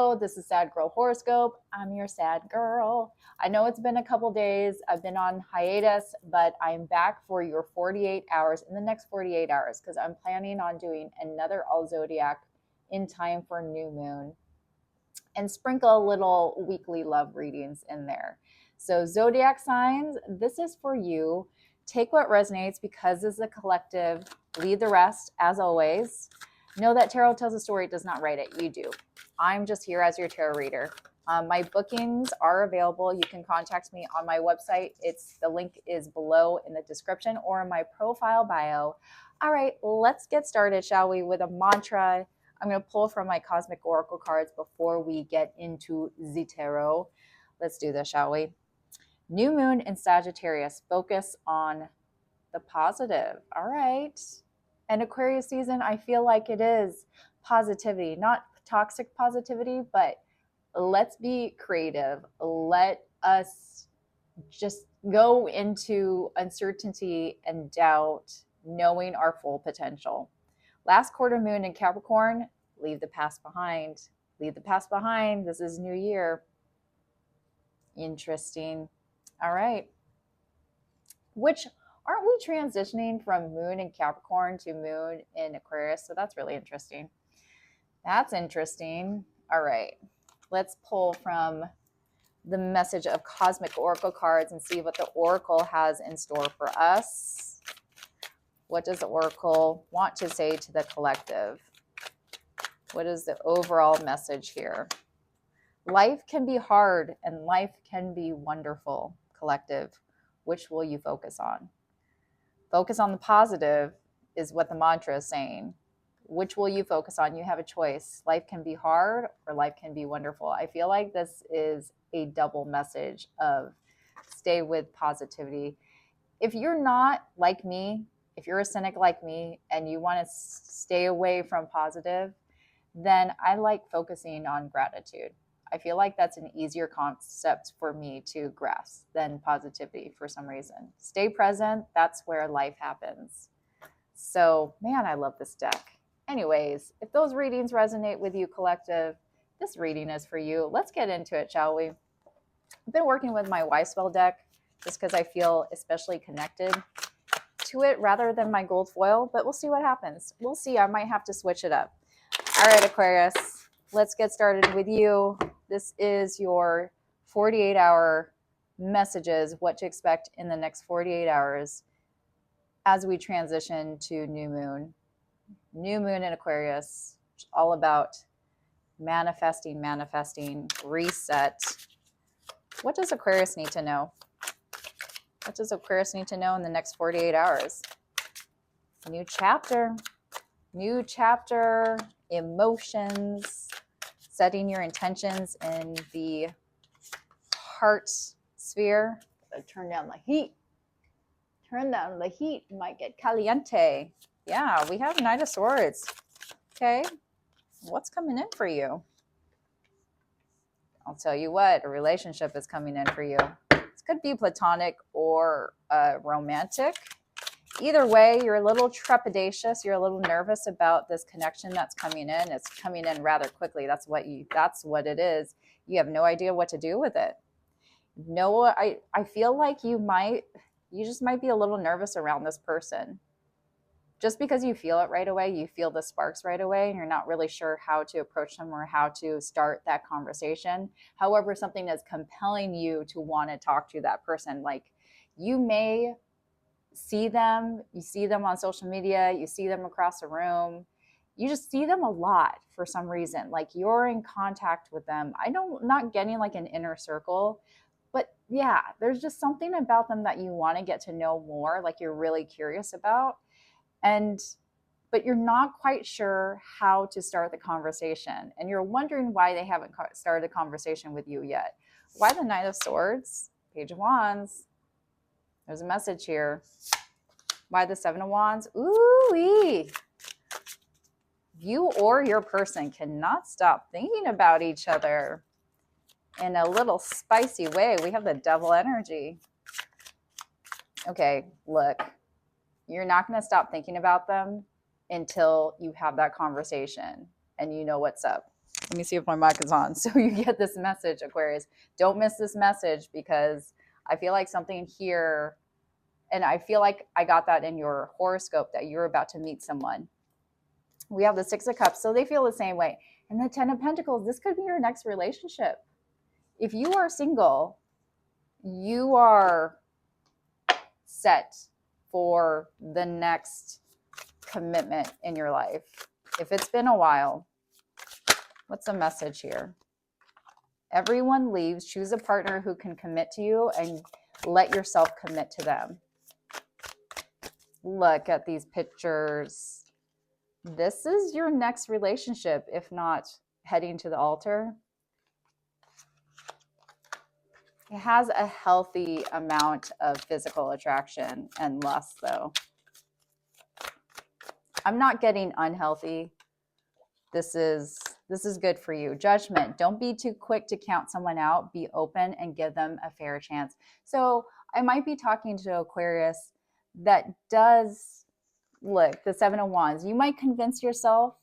Virgo. This is Sad Girl Horoscope. I'm your sad girl. I know it's been a couple days. I've been on hiatus, but I'm back for your 48 hours in the next 48 hours because I'm planning on doing another all Zodiac in time for new moon and sprinkle little weekly love readings in there. So Zodiac signs, this is for you. Take what resonates because this is a collective. Leave the rest, as always. Know that tarot tells a story, it does not write it. You do. I'm just here as your tarot reader. My bookings are available. You can contact me on my website. The link is below in the description or in my profile bio. All right, let's get started, shall we, with a mantra. I'm going to pull from my Cosmic Oracle cards before we get into the tarot. Let's do this, shall we? New moon in Sagittarius. Focus on the positive. All right. And Aquarius season, I feel like it is positivity, not toxic positivity, but let's be creative. Let us just go into uncertainty and doubt, knowing our full potential. Last quarter moon in Capricorn, leave the past behind. Leave the past behind. This is new year. Interesting. All right. Aren't we transitioning from moon in Capricorn to moon in Aquarius? So that's really interesting. That's interesting. All right. Let's pull from the message of Cosmic Oracle cards and see what the Oracle has in store for us. What does the Oracle want to say to the collective? What is the overall message here? Life can be hard and life can be wonderful, collective. Which will you focus on? Focus on the positive is what the mantra is saying. Which will you focus on? You have a choice. Life can be hard or life can be wonderful. I feel like this is a double message of stay with positivity. If you're not like me, if you're a cynic like me and you want to stay away from positive, then I like focusing on gratitude. I feel like that's an easier concept for me to grasp than positivity for some reason. Stay present. That's where life happens. So, man, I love this deck. Anyways, if those readings resonate with you, collective, this reading is for you. Let's get into it, shall we? I've been working with my Y-Spell deck just because I feel especially connected to it rather than my gold foil, but we'll see what happens. We'll see. I might have to switch it up. All right, Aquarius, let's get started with you. This is your 48-hour messages, what to expect in the next 48 hours as we transition to new moon. New moon in Aquarius, all about manifesting, reset. What does Aquarius need to know? What does Aquarius need to know in the next 48 hours? New chapter, emotions, setting your intentions in the heart sphere. Turn down the heat. Turn down the heat. Might get caliente. Yeah, we have Knight of Swords. Okay. What's coming in for you? I'll tell you what, a relationship is coming in for you. This could be platonic or romantic. Either way, you're a little trepidatious. You're a little nervous about this connection that's coming in. It's coming in rather quickly. That's what it is. You have no idea what to do with it. No, I feel like you just might be a little nervous around this person. Just because you feel it right away, you feel the sparks right away, and you're not really sure how to approach them or how to start that conversation. However, something is compelling you to want to talk to that person. Like you may see them, you see them on social media, you see them across the room, you just see them a lot for some reason. Like you're in contact with them. Not getting like an inner circle, but yeah, there's just something about them that you want to get to know more, like you're really curious about. But you're not quite sure how to start the conversation. And you're wondering why they haven't started a conversation with you yet. Why the Knight of Swords? Page of Wands. There's a message here. Why the Seven of Wands? Ooh-wee. You or your person cannot stop thinking about each other in a little spicy way. We have the Devil energy. Okay, look. You're not going to stop thinking about them until you have that conversation and you know what's up. Let me see if my mic is on. So you get this message, Aquarius. Don't miss this message, because I feel like something here, and I feel like I got that in your horoscope, that you're about to meet someone. We have the Six of Cups, so they feel the same way. And the Ten of Pentacles, this could be your next relationship. If you are single, you are set for the next commitment in your life. If it's been a while, what's the message here? Everyone leaves. Choose a partner who can commit to you and let yourself commit to them. Look at these pictures. This is your next relationship, if not heading to the altar. It has a healthy amount of physical attraction and lust, though. I'm not getting unhealthy. This is good for you. Judgment. Don't be too quick to count someone out. Be open and give them a fair chance. So I might be talking to Aquarius that does, look, the Seven of Wands. You might convince yourself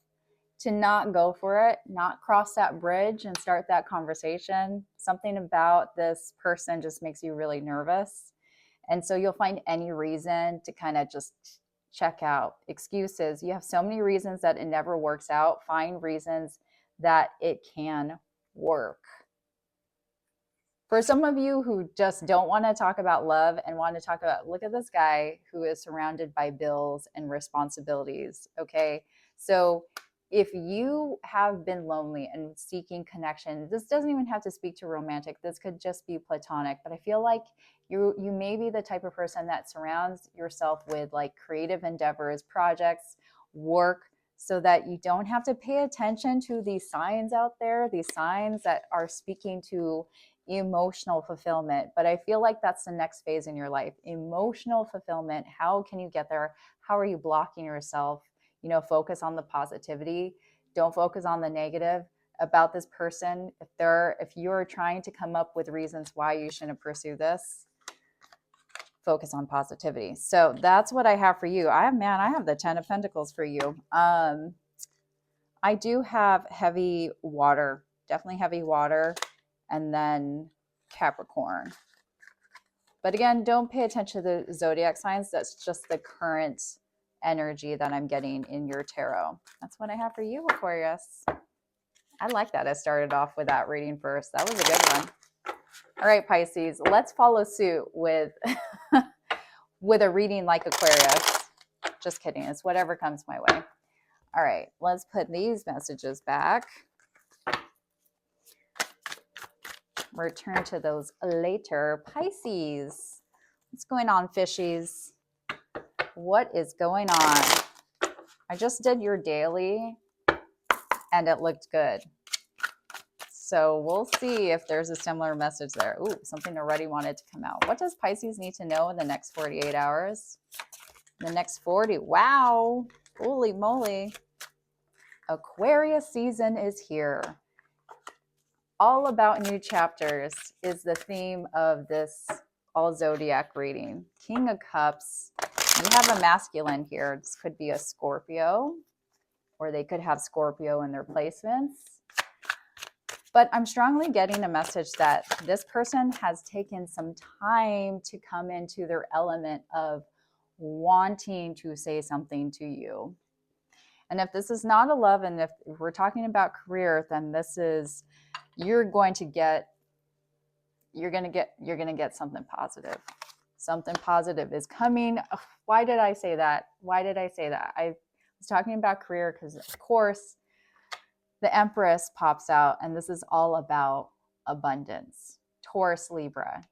to not go for it, not cross that bridge and start that conversation. Something about this person just makes you really nervous. And so you'll find any reason to kind of just check out. Excuses. You have so many reasons that it never works out. Find reasons that it can work. For some of you who just don't want to talk about love and want to talk about, look at this guy who is surrounded by bills and responsibilities. Okay. So if you have been lonely and seeking connection, this doesn't even have to speak to romantic. This could just be platonic. But I feel like you may be the type of person that surrounds yourself with like creative endeavors, projects, work, so that you don't have to pay attention to these signs out there, these signs that are speaking to emotional fulfillment. But I feel like that's the next phase in your life. Emotional fulfillment. How can you get there? How are you blocking yourself? You know, focus on the positivity. Don't focus on the negative about this person. If you're trying to come up with reasons why you shouldn't pursue this, focus on positivity. So that's what I have for you. I have the Ten of Pentacles for you. I do have heavy water, definitely heavy water, and then Capricorn. But again, don't pay attention to the zodiac signs. That's just the current energy that I'm getting in your tarot. That's what I have for you, Aquarius. I like that I started off with that reading first. That was a good one. All right, Pisces, let's follow suit with with a reading like Aquarius. Just kidding. It's whatever comes my way. All right, let's put these messages back. Return to those later. Pisces, what's going on, fishies? What is going on? I just did your daily and it looked good. So we'll see if there's a similar message there. Ooh, something already wanted to come out. What does Pisces need to know in the next 48 hours? The next 40. Wow. Holy moly. Aquarius season is here. All about new chapters is the theme of this all zodiac reading. King of Cups. We have a masculine here. This could be a Scorpio, or they could have Scorpio in their placements. But I'm strongly getting a message that this person has taken some time to come into their element of wanting to say something to you. And if this is not a love, and if we're talking about career, then this is, you're going to get something positive. Something positive is coming. Ugh, why did I say that? Why did I say that? I was talking about career because, of course, the Empress pops out, and this is all about abundance. Taurus, Libra,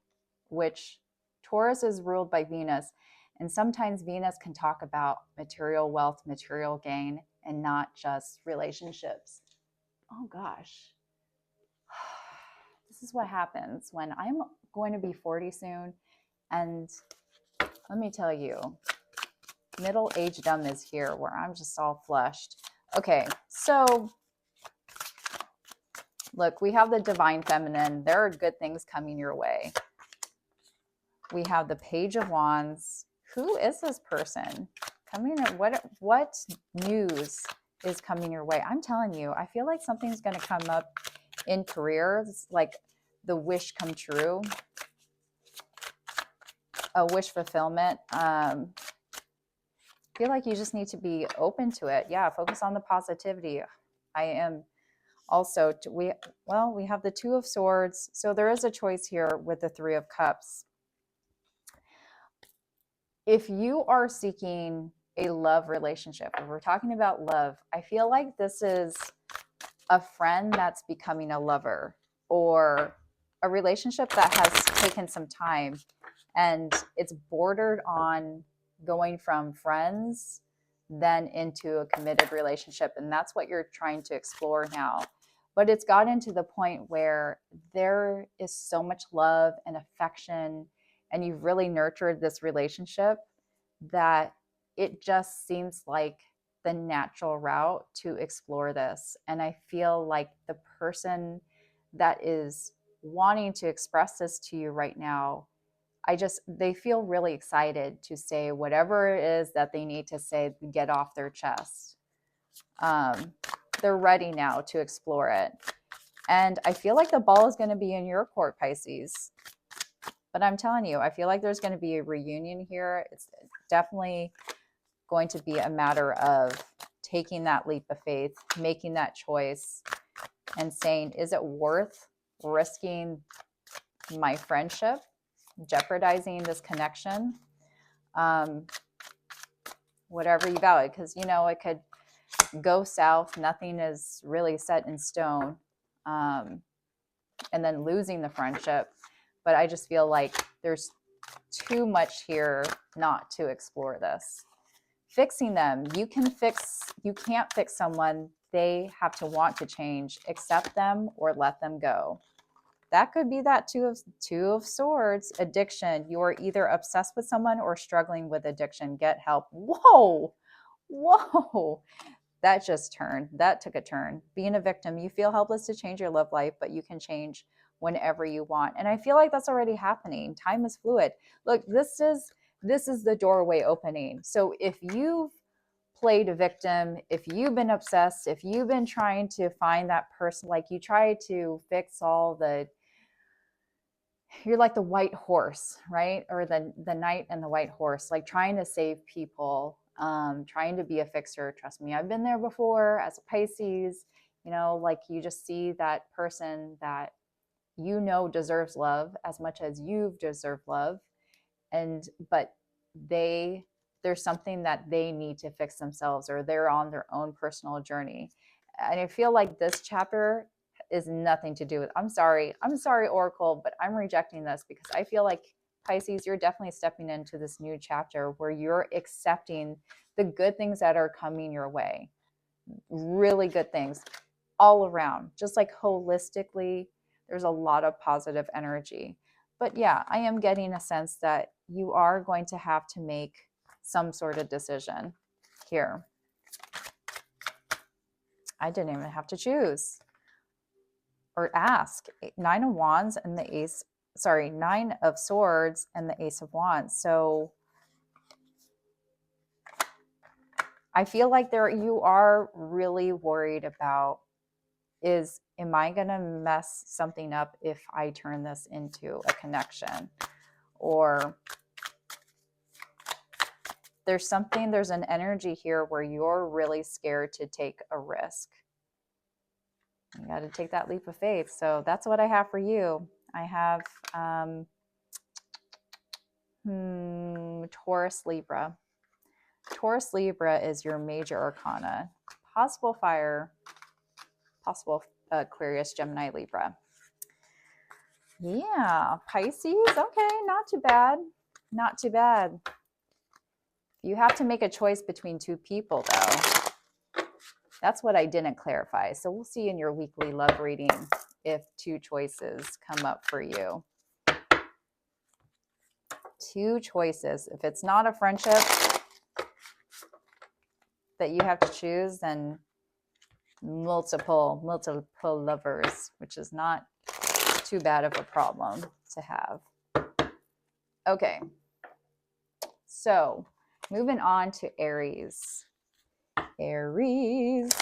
which Taurus is ruled by Venus. And sometimes Venus can talk about material wealth, material gain, and not just relationships. Oh, gosh. This is what happens when I'm going to be 40 soon. And let me tell you, middle-agedom is here where I'm just all flushed. Okay, so look, we have the Divine Feminine. There are good things coming your way. We have the Page of Wands. Who is this person? Coming in, what news is coming your way. I'm telling you, I feel like something's going to come up in career. It's like the wish come true, a wish fulfillment. I feel like you just need to be open to it. Yeah, focus on the positivity. I am also, we have the Two of Swords. So there is a choice here with the Three of Cups. If you are seeking a love relationship, if we're talking about love, I feel like this is a friend that's becoming a lover, or a relationship that has taken some time and it's bordered on going from friends then into a committed relationship. And that's what you're trying to explore now. But it's gotten to the point where there is so much love and affection, and you've really nurtured this relationship that it just seems like the natural route to explore this. And I feel like the person that is wanting to express this to you right now, they feel really excited to say whatever it is that they need to say, get off their chest. They're ready now to explore it. And I feel like the ball is going to be in your court, Pisces. But I'm telling you, I feel like there's going to be a reunion here. It's definitely going to be a matter of taking that leap of faith, making that choice, and saying, is it worth risking my friendship, jeopardizing this connection? Whatever you value, because you know it could go south. Nothing is really set in stone, and then losing the friendship. But I just feel like there's too much here not to explore this. Fixing them, you can't fix someone. They have to want to change. Accept them or let them go. That could be that two of Swords. Addiction, you are either obsessed with someone or struggling with addiction. Get help. Whoa, that took a turn. Being a victim, you feel helpless to change your love life, but you can change whenever you want. And I feel like that's already happening. Time is fluid. Look, this is the doorway opening. So if you've played a victim, if you've been obsessed, if you've been trying to find that person, like you try to fix you're like the white horse, right? Or the knight and the white horse, like trying to save people, trying to be a fixer. Trust me, I've been there before as a Pisces. You know, like you just see that person that you know deserves love as much as you've deserved love, but there's something that they need to fix themselves, or they're on their own personal journey. And I feel like this chapter is nothing to do with, I'm sorry, Oracle, but I'm rejecting this, because I feel like Pisces, you're definitely stepping into this new chapter where you're accepting the good things that are coming your way. Really good things all around, just like holistically. There's a lot of positive energy. But yeah, I am getting a sense that you are going to have to make some sort of decision here. I didn't even have to choose or ask. Nine of Wands and Nine of Swords and the Ace of Wands. So I feel like you are really worried about, am I going to mess something up if I turn this into a connection? Or there's an energy here where you're really scared to take a risk. You got to take that leap of faith. So that's what I have for you. I have Taurus, Libra. Taurus, Libra is your major arcana. Possible fire, possible Aquarius, Gemini, Libra. Yeah, Pisces. Okay, not too bad. Not too bad. You have to make a choice between two people, though. That's what I didn't clarify. So we'll see in your weekly love reading if two choices come up for you. Two choices. If it's not a friendship that you have to choose, then multiple lovers, which is not too bad of a problem to have. Okay. So moving on to Aries. Aries,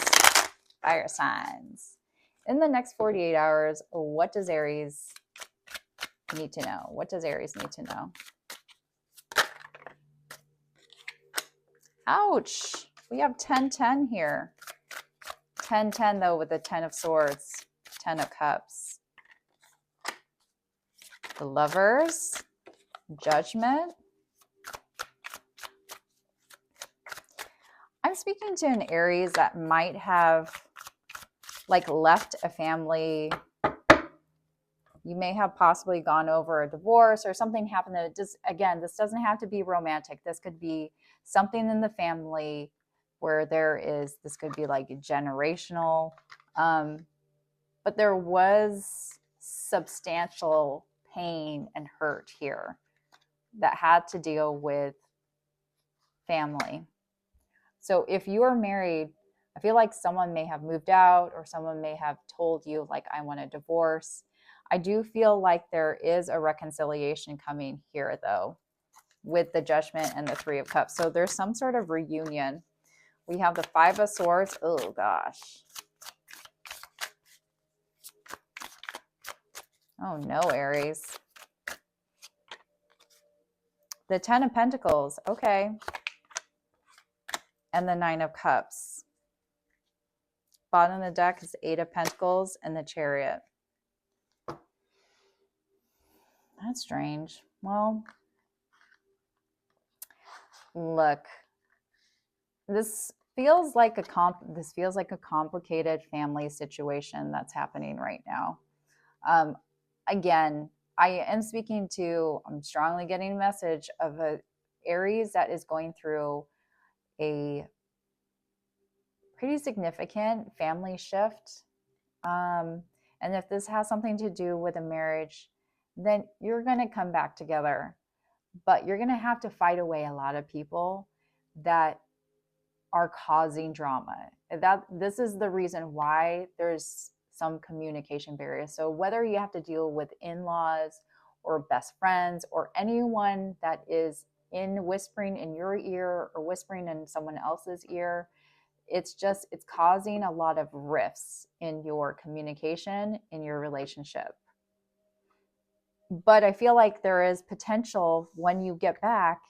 fire signs. In the next 48 hours, what does Aries need to know? What does Aries need to know? Ouch. We have 10-10 here. 10-10 though with the 10 of Swords, 10 of Cups. The Lovers, Judgment. I'm speaking to an Aries that might have like left a family. You may have possibly gone over a divorce or something happened that just, again, this doesn't have to be romantic. This could be something in the family where this could be like generational. But there was substantial pain and hurt here that had to deal with family. So if you are married, I feel like someone may have moved out or someone may have told you like, I want a divorce. I do feel like there is a reconciliation coming here though, with the Judgment and the 3 of Cups. So there's some sort of reunion. We have the 5 of Swords. Oh gosh. Oh no, Aries. The 10 of Pentacles. Okay. And the 9 of Cups. Bottom of the deck is 8 of Pentacles and the Chariot. That's strange. Well, look, this feels like a complicated family situation that's happening right now. Again, I'm strongly getting a message of a Aries that is going through a pretty significant family shift. And if this has something to do with a marriage, then you're going to come back together, but you're going to have to fight away a lot of people that are causing drama. This is the reason why there's some communication barriers. So whether you have to deal with in-laws or best friends or anyone that is whispering in your ear or whispering in someone else's ear, it's causing a lot of rifts in your communication, in your relationship. But I feel like there is potential when you get back,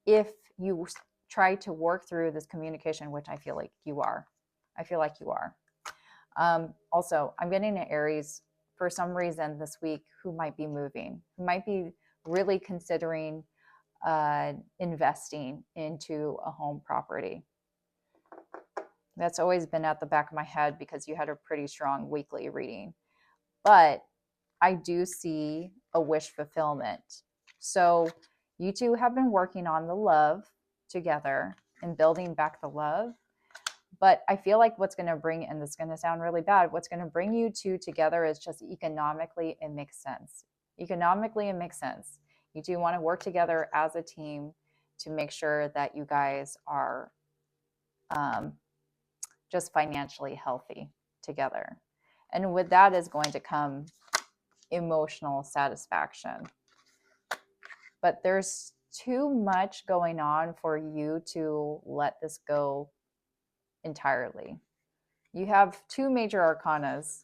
if you try to work through this communication, which I feel like you are. Also, I'm getting an Aries for some reason this week who might be moving, who might be really considering investing into a home property. That's always been at the back of my head because you had a pretty strong weekly reading. But I do see a wish fulfillment. So you two have been working on the love together and building back the love. But I feel like what's going to bring, and this is going to sound really bad, what's going to bring you two together is just economically, it makes sense. Economically, it makes sense. You do want to work together as a team to make sure that you guys are just financially healthy together. And with that is going to come emotional satisfaction. But there's too much going on for you to let this go entirely. You have three major arcanas.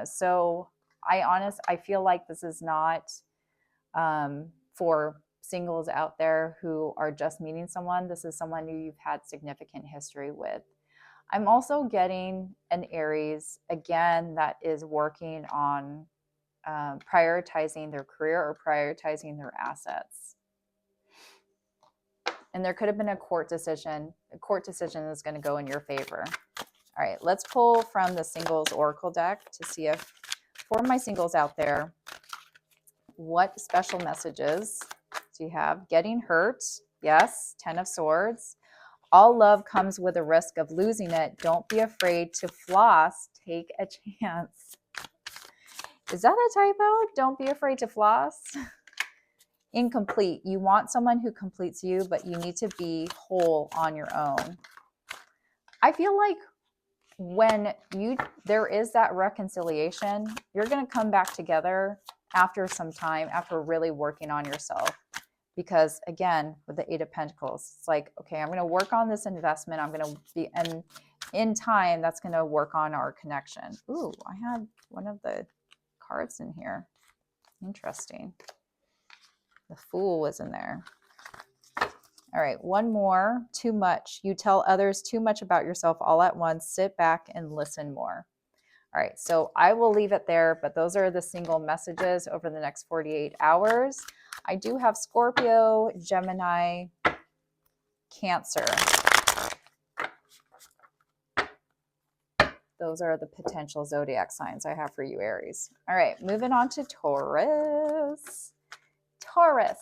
So I feel like this is not for singles out there who are just meeting someone. This is someone who you've had significant history with. I'm also getting an Aries, again, that is working on prioritizing their career or prioritizing their assets. And there could have been a court decision. A court decision is going to go in your favor. All right, let's pull from the Singles Oracle deck to see if, for my singles out there, what special messages do you have? Getting hurt. Yes, 10 of Swords. All love comes with a risk of losing it. Don't be afraid to floss. Take a chance. Is that a typo? Don't be afraid to floss. Incomplete. You want someone who completes you, but you need to be whole on your own. I feel like when there is that reconciliation, you're going to come back together after some time, after really working on yourself. Because again, with the Eight of Pentacles, it's like, okay, I'm going to work on this investment. I'm going to be, and in time, that's going to work on our connection. Ooh, I had one of the cards in here. Interesting. The Fool was in there. All right, one more. Too much. You tell others too much about yourself all at once. Sit back and listen more. All right, so I will leave it there, but those are the single messages over the next 48 hours. I do have Scorpio, Gemini, Cancer. Those are the potential zodiac signs I have for you, Aries. All right, moving on to Taurus. Taurus.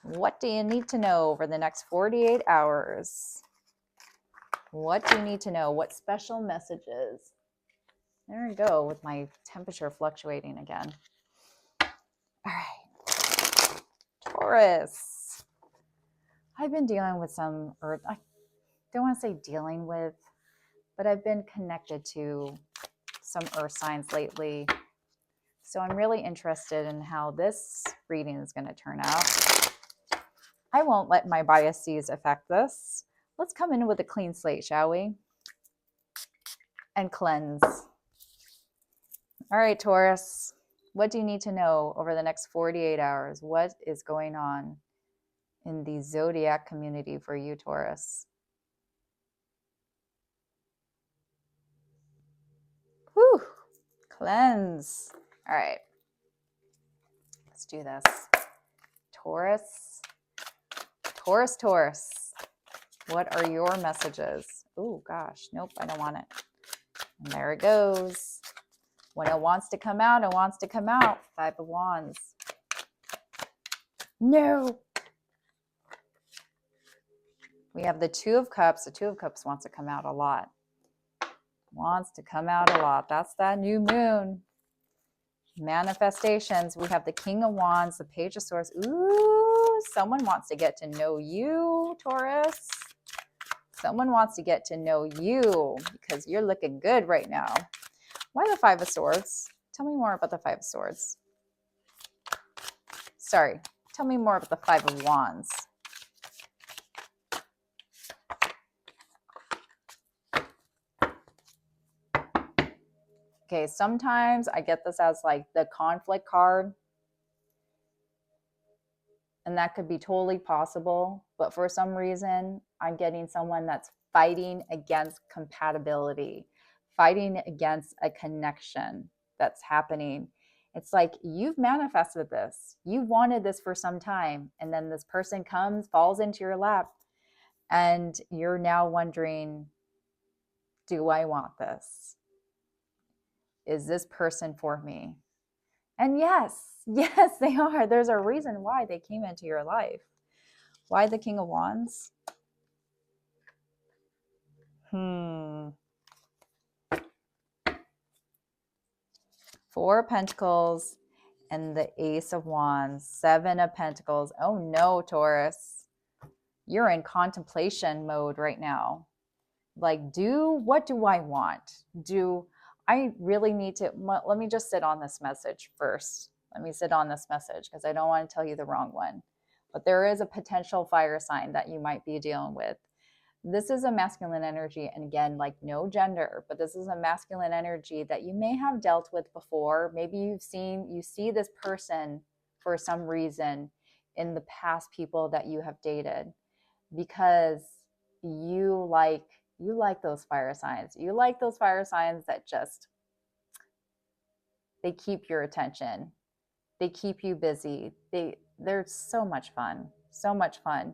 What do you need to know over the next 48 hours? What do you need to know? What special messages? There we go with my temperature fluctuating again. All right. Taurus. I've been dealing with some earth. I don't want to say dealing with, but I've been connected to some earth signs lately. So I'm really interested in how this reading is going to turn out. I won't let my biases affect this. Let's come in with a clean slate, shall we? And cleanse. All right, Taurus, what do you need to know over the next 48 hours? What is going on in the zodiac community for you, Taurus? Whew, cleanse. All right, let's do this. Taurus, Taurus, Taurus. What are your messages? Oh, gosh. Nope, I don't want it. And there it goes. When it wants to come out, it wants to come out. Five of Wands. No. We have the Two of Cups. The Two of Cups wants to come out a lot. Wants to come out a lot. That's that new moon. Manifestations. We have the King of Wands, the Page of Swords. Ooh, someone wants to get to know you, Taurus. Someone wants to get to know you because you're looking good right now. Why the Five of Swords? Tell me more about the Five of Swords. Sorry, tell me more about the Five of Wands. Okay, sometimes I get this as like the conflict card. And that could be totally possible. But for some reason, I'm getting someone that's fighting against compatibility, fighting against a connection that's happening. It's like you've manifested this. You wanted this for some time. And then this person comes, falls into your lap. And you're now wondering, do I want this? Is this person for me? And yes, they are. There's a reason why they came into your life. Why the King of Wands? Four of Pentacles and the Ace of Wands. Seven of Pentacles. Oh no, Taurus. You're in contemplation mode right now. Like, what do I want? Do I really need to, let me just sit on this message first. Let me sit on this message because I don't want to tell you the wrong one. But there is a potential fire sign that you might be dealing with. This is a masculine energy. And again, like no gender, but this is a masculine energy that you may have dealt with before. Maybe you see this person for some reason in the past people that you have dated because you like those fire signs. You like those fire signs that just, they keep your attention. They keep you busy. They're so much fun. So much fun.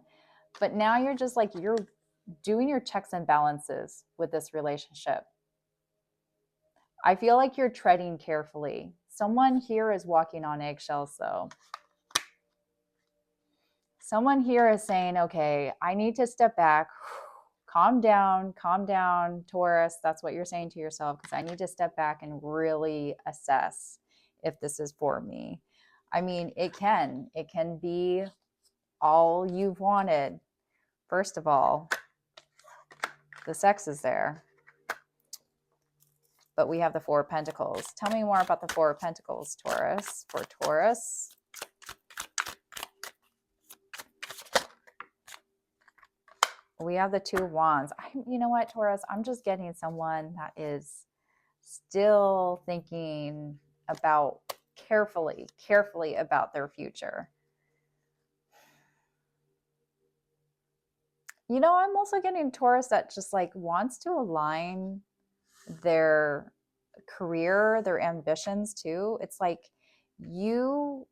But now you're just like, you're doing your checks and balances with this relationship. I feel like you're treading carefully. Someone here is walking on eggshells though. Someone here is saying, okay, I need to step back. Calm down, Taurus. That's what you're saying to yourself, because I need to step back and really assess if this is for me. I mean, it can be all you've wanted. First of all, the sex is there, but we have the Four of Pentacles. Tell me more about the Four of Pentacles, Taurus. For Taurus, We have the Two of Wands. You know what, Taurus? I'm just getting someone that is still thinking about carefully about their future. You know, I'm also getting Taurus that just like wants to align their career, their ambitions too. It's like you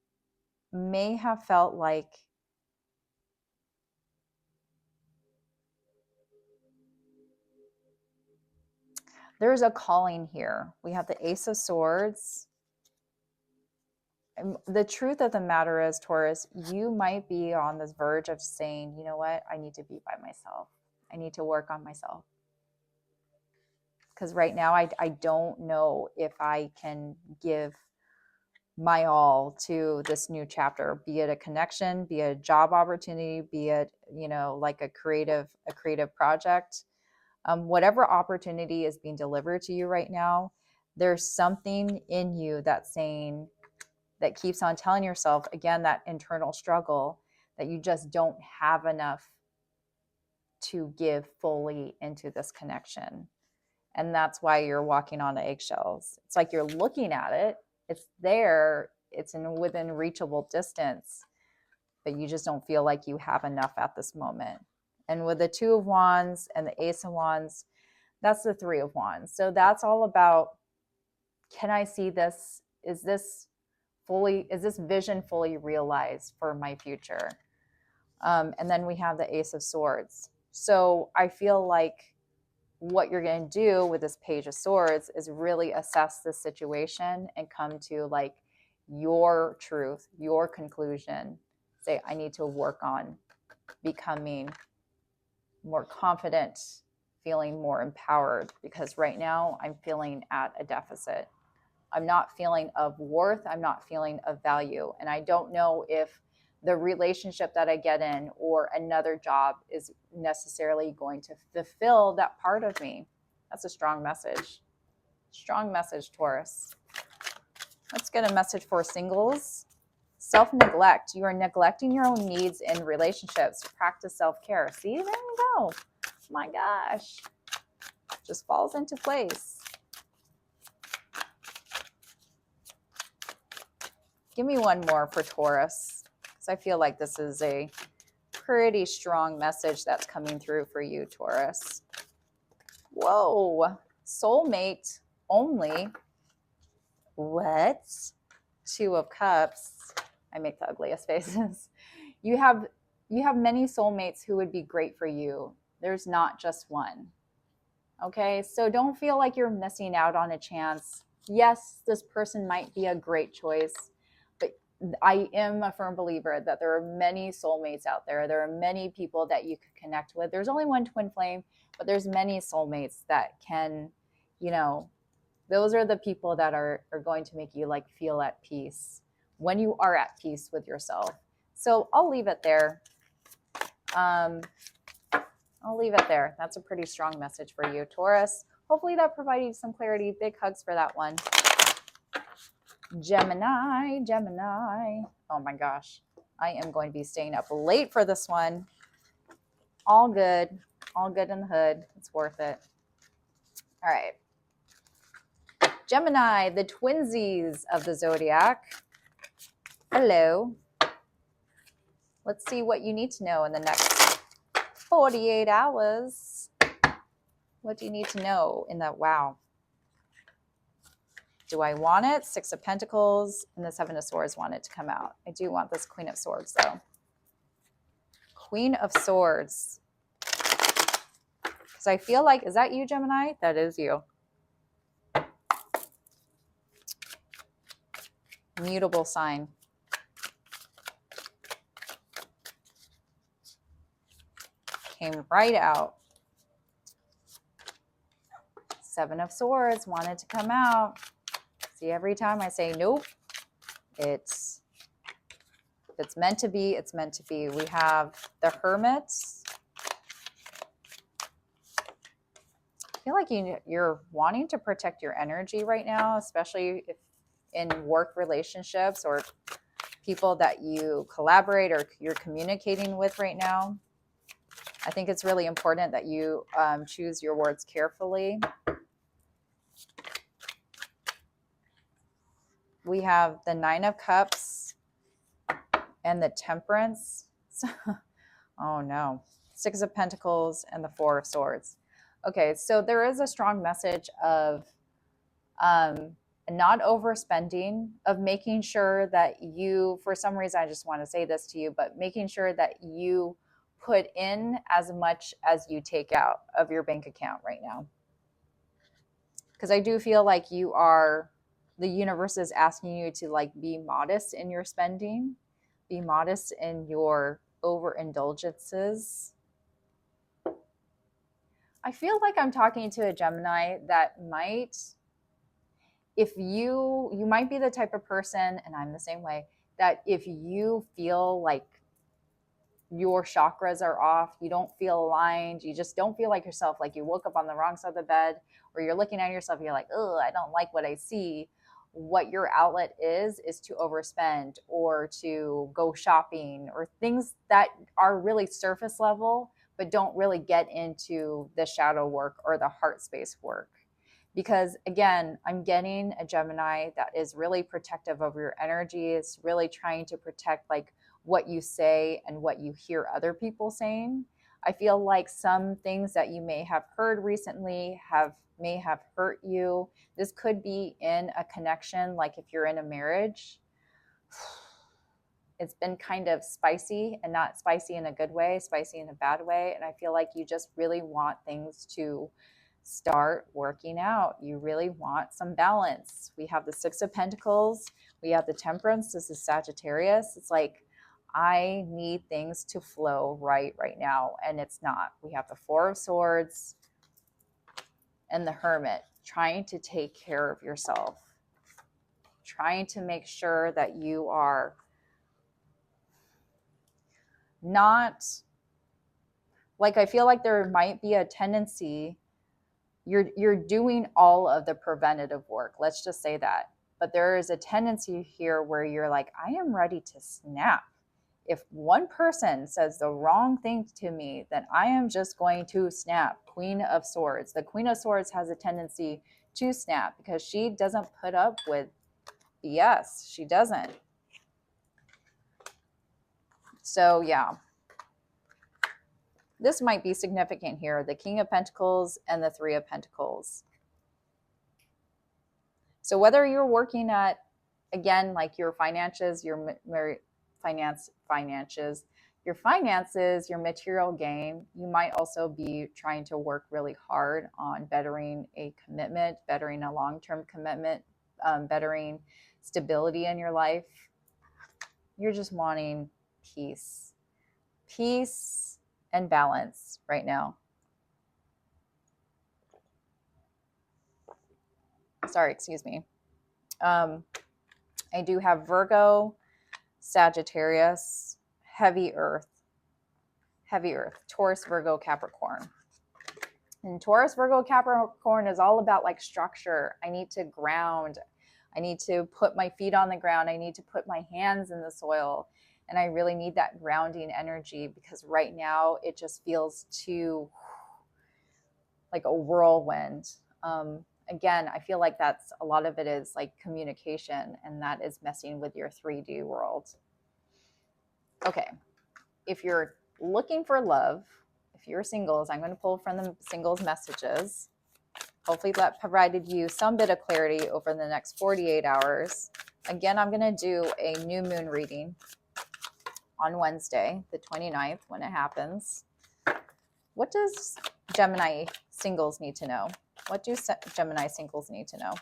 may have felt like there's a calling here. We have the Ace of Swords. And the truth of the matter is, Taurus, you might be on this verge of saying, you know what, I need to be by myself. I need to work on myself. Because right now, I don't know if I can give my all to this new chapter, be it a connection, be it a job opportunity, be it, you know, like a creative project. Whatever opportunity is being delivered to you right now, there's something in you that's saying, that keeps on telling yourself, again, that internal struggle, that you just don't have enough to give fully into this connection. And that's why you're walking on eggshells. It's like you're looking at it, it's there, it's within reachable distance, but you just don't feel like you have enough at this moment. And with the Two of Wands and the Ace of Wands, that's the Three of Wands. So that's all about, can I see this? Is this vision fully realized for my future? And then we have the Ace of Swords. So I feel like what you're going to do with this Page of Swords is really assess the situation and come to like your truth, your conclusion. Say, I need to work on becoming more confident, feeling more empowered, because right now I'm feeling at a deficit. I'm not feeling of worth. I'm not feeling of value. And I don't know if the relationship that I get in or another job is necessarily going to fulfill that part of me. That's a strong message. Strong message, Taurus. Let's get a message for singles. Self-neglect. You are neglecting your own needs in relationships. Practice self-care. See, there we go. My gosh. Just falls into place. Give me one more for Taurus, because I feel like this is a pretty strong message that's coming through for you, Taurus. Whoa, soulmate only. What? Two of Cups. I make the ugliest faces. You have many soulmates who would be great for you. There's not just one. Okay, so don't feel like you're missing out on a chance. Yes, this person might be a great choice, but I am a firm believer that there are many soulmates out there. There are many people that you could connect with. There's only one twin flame, but there's many soulmates that can, you know, those are the people that are going to make you like feel at peace when you are at peace with yourself. So I'll leave it there. I'll leave it there. That's a pretty strong message for you, Taurus. Hopefully that provided you some clarity. Big hugs for that one. Gemini. Oh my gosh. I am going to be staying up late for this one. All good. All good in the hood. It's worth it. All right. Gemini, the twinsies of the Zodiac. Hello. Let's see what you need to know in the next 48 hours. What do you need to know in that? Wow. Do I want it? Six of Pentacles and the Seven of Swords want it to come out. I do want this Queen of Swords though. Queen of Swords. Because I feel like, is that you, Gemini? That is you. Mutable sign. Came right out. Seven of Swords wanted to come out. See, every time I say nope, it's meant to be, it's meant to be. We have the Hermit. I feel like you're wanting to protect your energy right now, especially if in work relationships or people that you collaborate or you're communicating with right now. I think it's really important that you choose your words carefully. We have the 9 of Cups and the Temperance. Oh no. 6 of Pentacles and the 4 of Swords. Okay, so there is a strong message of not overspending, of making sure that you, for some reason, I just want to say this to you, but making sure that you put in as much as you take out of your bank account right now. Because I do feel like you are, the universe is asking you to like be modest in your spending, be modest in your overindulgences. I feel like I'm talking to a Gemini that might, if you might be the type of person, and I'm the same way, that if you feel like your chakras are off, you don't feel aligned, you just don't feel like yourself, like you woke up on the wrong side of the bed, or you're looking at yourself, you're like, oh, I don't like what I see. What your outlet is to overspend or to go shopping or things that are really surface level, but don't really get into the shadow work or the heart space work. Because again, I'm getting a Gemini that is really protective of your energy. It's really trying to protect like what you say and what you hear other people saying. I feel like some things that you may have heard recently may have hurt you. This could be in a connection, like if you're in a marriage. It's been kind of spicy, and not spicy in a good way, spicy in a bad way. And I feel like you just really want things to start working out. You really want some balance. We have the 6 of Pentacles. We have the Temperance. This is Sagittarius. It's like, I need things to flow right now, and it's not. We have the 4 of Swords and the Hermit, trying to take care of yourself, trying to make sure that you are not, like, I feel like there might be a tendency, you're doing all of the preventative work, let's just say that, but there is a tendency here where you're like, I am ready to snap. If one person says the wrong thing to me, then I am just going to snap. Queen of Swords. The Queen of Swords has a tendency to snap because she doesn't put up with BS. She doesn't. So yeah, this might be significant here. The King of Pentacles and the 3 of Pentacles. So whether you're working at, again, like your finances, your finances, your material gain, you might also be trying to work really hard on bettering a commitment, bettering a long-term commitment, bettering stability in your life. You're just wanting peace and balance right now. Sorry, excuse me. I do have Virgo, Sagittarius, heavy earth, Taurus, Virgo, Capricorn. And Taurus, Virgo, Capricorn is all about like structure. I need to ground. I need to put my feet on the ground. I need to put my hands in the soil. And I really need that grounding energy because right now it just feels too like a whirlwind. Again, I feel like that's a lot of it is like communication, and that is messing with your 3D world. Okay, if you're looking for love, if you're singles, I'm going to pull from the singles messages. Hopefully that provided you some bit of clarity over the next 48 hours. Again, I'm going to do a new moon reading on Wednesday, the 29th, when it happens. What does Gemini singles need to know? What do Gemini singles need to know?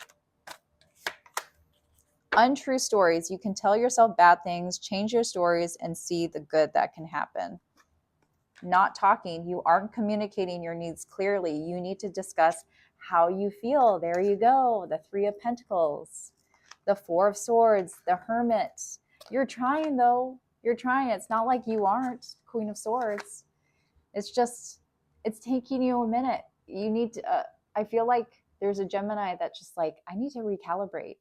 Untrue stories. You can tell yourself bad things, change your stories, and see the good that can happen. Not talking. You aren't communicating your needs clearly. You need to discuss how you feel. There you go. The 3 of Pentacles, the 4 of Swords, the Hermit. You're trying though. You're trying. It's not like you aren't, Queen of Swords. It's just, it's taking you a minute. You need to, I feel like there's a Gemini that's just like, I need to recalibrate.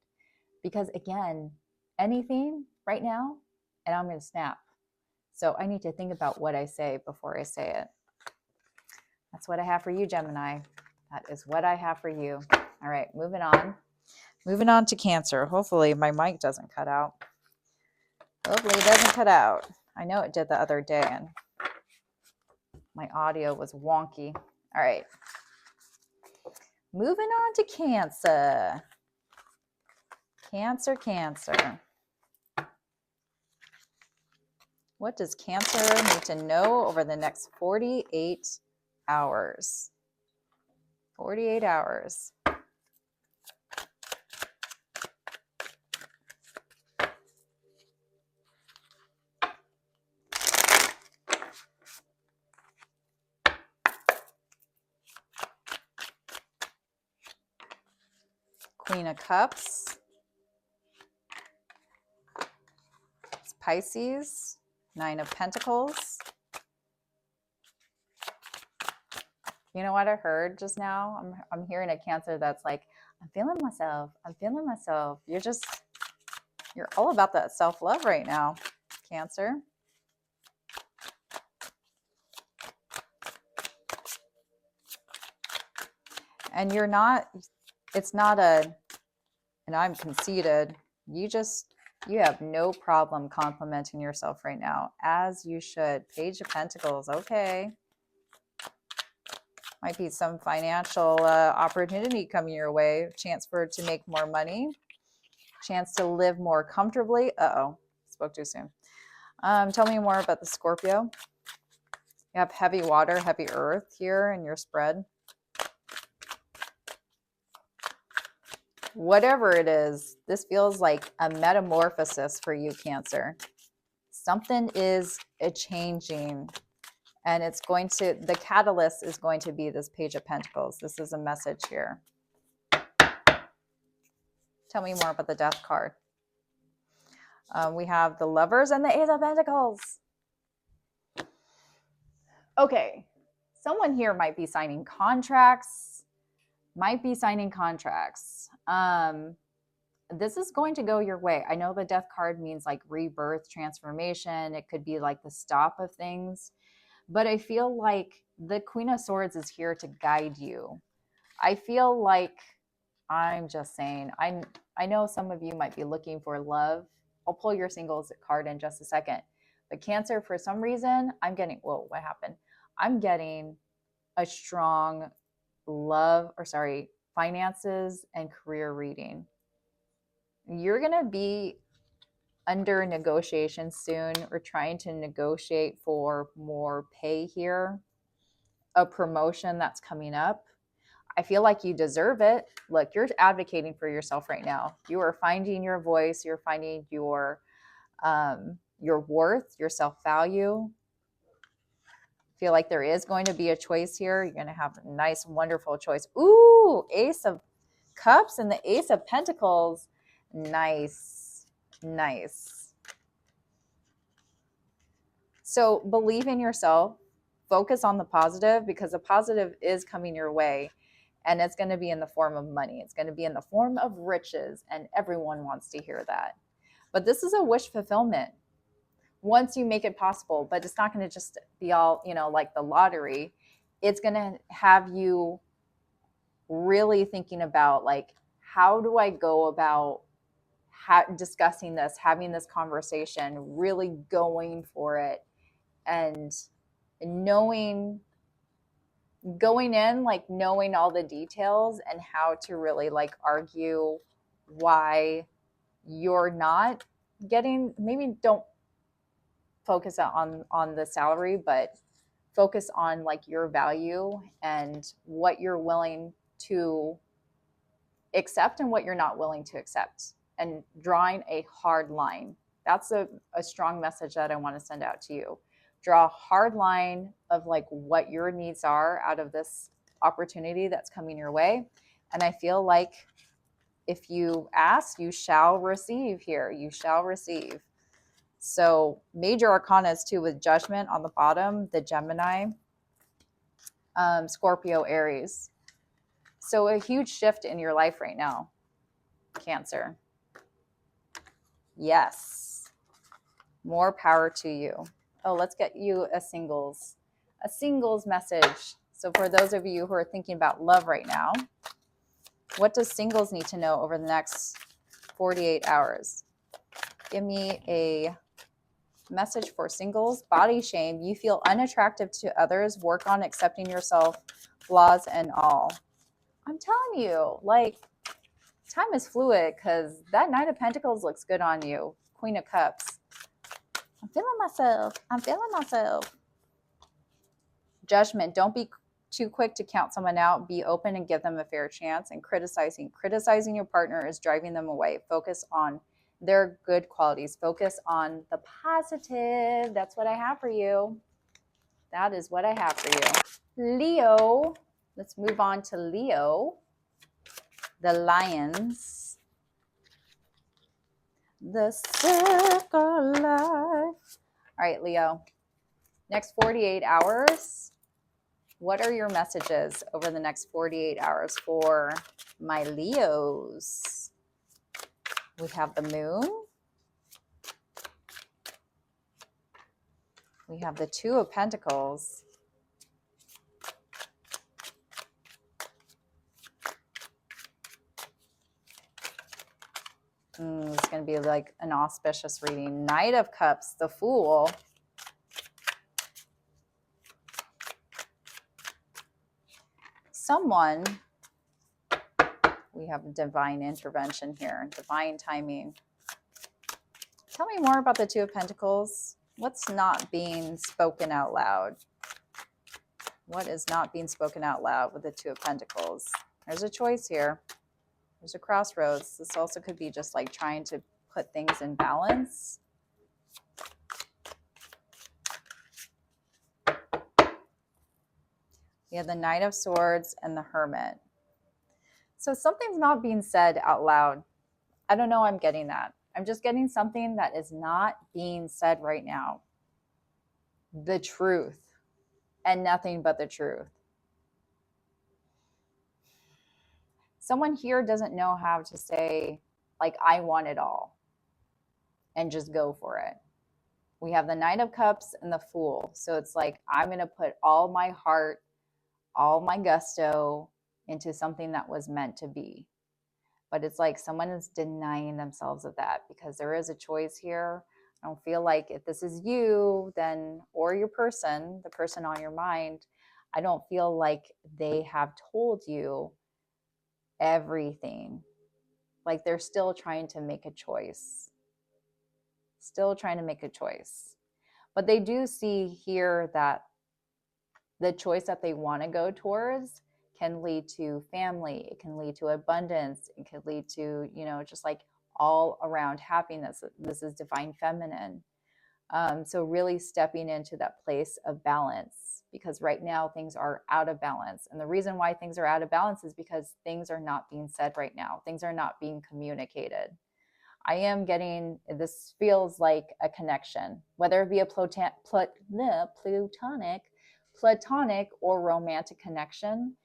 Because again, anything right now, and I'm going to snap. So I need to think about what I say before I say it. That's what I have for you, Gemini. That is what I have for you. All right, moving on. Moving on to Cancer. Hopefully my mic doesn't cut out. Hopefully it doesn't cut out. I know it did the other day and my audio was wonky. All right. Moving on to Cancer. Cancer, Cancer. What does Cancer need to know over the next 48 hours? 48 hours. Queen of Cups. It's Pisces. 9 of Pentacles. You know what I heard just now? I'm hearing a Cancer that's like, I'm feeling myself. I'm feeling myself. You're all about that self-love right now, Cancer. And you're not, it's not a, and I'm conceited. You have no problem complimenting yourself right now, as you should. Page of Pentacles, okay. Might be some financial opportunity coming your way. Chance to make more money. Chance to live more comfortably. Uh-oh, spoke too soon. Tell me more about the Scorpio. You have heavy water, heavy earth here in your spread. Whatever it is, this feels like a metamorphosis for you, Cancer. Something is changing, and it's going to, the catalyst is going to be this Page of Pentacles. This is a message here. Tell me more about the Death card. We have the Lovers and the Ace of Pentacles. Okay, someone here might be signing contracts. This is going to go your way. I know the Death card means like rebirth, transformation. It could be like the stop of things. But I feel like the Queen of Swords is here to guide you. I feel like, I'm just saying, I know some of you might be looking for love. I'll pull your singles card in just a second. But Cancer, for some reason, I'm getting, whoa, what happened? I'm getting a strong finances and career reading. You're going to be under negotiation soon, or trying to negotiate for more pay here, a promotion that's coming up. I feel like you deserve it. Look, you're advocating for yourself right now. You are finding your voice. You're finding your worth, your self-value. Feel like there is going to be a choice here. You're going to have a nice, wonderful choice. Ooh, Ace of Cups and the Ace of Pentacles. Nice, nice. So believe in yourself. Focus on the positive, because the positive is coming your way, and it's going to be in the form of money. It's going to be in the form of riches, and everyone wants to hear that. But this is a wish fulfillment once you make it possible. But it's not going to just be all, like the lottery. It's going to have you really thinking about, like, how do I go about discussing this, having this conversation, really going for it, and going in, like, knowing all the details and how to really, like, argue why you're not getting, maybe don't focus on the salary, but focus on, like, your value and what you're willing to accept and what you're not willing to accept, and drawing a hard line. That's a strong message that I want to send out to you. Draw a hard line of, like, what your needs are out of this opportunity that's coming your way. And I feel like if you ask, you shall receive here. You shall receive. So major arcana is 2 with Judgment on the bottom, the Gemini, Scorpio, Aries. So a huge shift in your life right now, Cancer. Yes. More power to you. Oh, let's get you a singles message. So for those of you who are thinking about love right now, what does singles need to know over the next 48 hours? Give me a message for singles. Body shame. You feel unattractive to others. Work on accepting yourself, flaws and all. I'm telling you, like, time is fluid because that Knight of Pentacles looks good on you. Queen of Cups. I'm feeling myself. I'm feeling myself. Judgment. Don't be too quick to count someone out. Be open and give them a fair chance. And criticizing. Criticizing your partner is driving them away. Focus on their good qualities. Focus on the positive. That's what I have for you. That is what I have for you. Leo. Let's move on to Leo. The Lions. The circle of life. All right, Leo. Next 48 hours. What are your messages over the next 48 hours for my Leos? We have the Moon. We have the Two of Pentacles. It's going to be like an auspicious reading. Knight of Cups, the Fool. Someone, we have divine intervention here, divine timing. Tell me more about the Two of Pentacles. What's not being spoken out loud? What is not being spoken out loud with the Two of Pentacles? There's a choice here. There's a crossroads. This also could be just like trying to put things in balance. You have the Knight of Swords and the Hermit. So something's not being said out loud. I don't know, I'm getting that. I'm just getting something that is not being said right now. The truth and nothing but the truth. Someone here doesn't know how to say, like, I want it all and just go for it. We have the Knight of Cups and the Fool. So it's like, I'm going to put all my heart, all my gusto into something that was meant to be. But it's like someone is denying themselves of that because there is a choice here. I don't feel like if this is you, then, or your person, the person on your mind, I don't feel like they have told you everything. Like they're still trying to make a choice. Still trying to make a choice. But they do see here that the choice that they want to go towards can lead to family. It can lead to abundance. It can lead to, you know, just like all around happiness. This is divine feminine. So really stepping into that place of balance, because right now things are out of balance. And the reason why things are out of balance is because things are not being said right now. Things are not being communicated. I am getting, this feels like a connection, whether it be a platonic or romantic connection.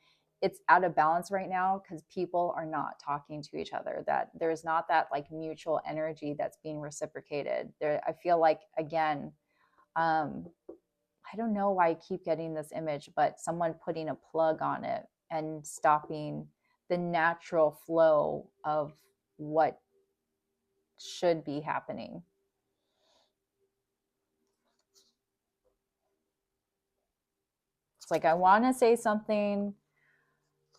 It's out of balance right now because people are not talking to each other. That there's not that like mutual energy that's being reciprocated. There, I feel like, again, I don't know why I keep getting this image, but someone putting a plug on it and stopping the natural flow of what should be happening. It's like, I want to say something,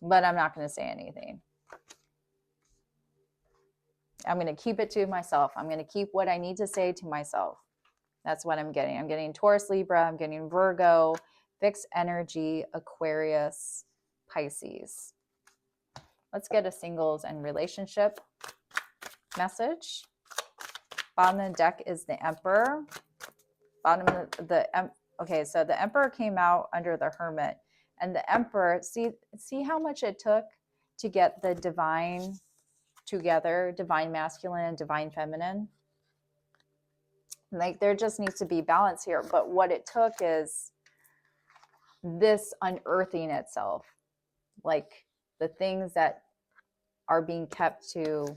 but I'm not going to say anything. I'm going to keep it to myself. I'm going to keep what I need to say to myself. That's what I'm getting. I'm getting Taurus, Libra. I'm getting Virgo, fixed energy, Aquarius, Pisces. Let's get a singles and relationship message. Bottom of the deck is the Emperor. Bottom of okay, so the Emperor came out under the Hermit. And the Emperor, see how much it took to get the divine together, divine masculine and divine feminine. Like there just needs to be balance here. But what it took is this unearthing itself. Like the things that are being kept to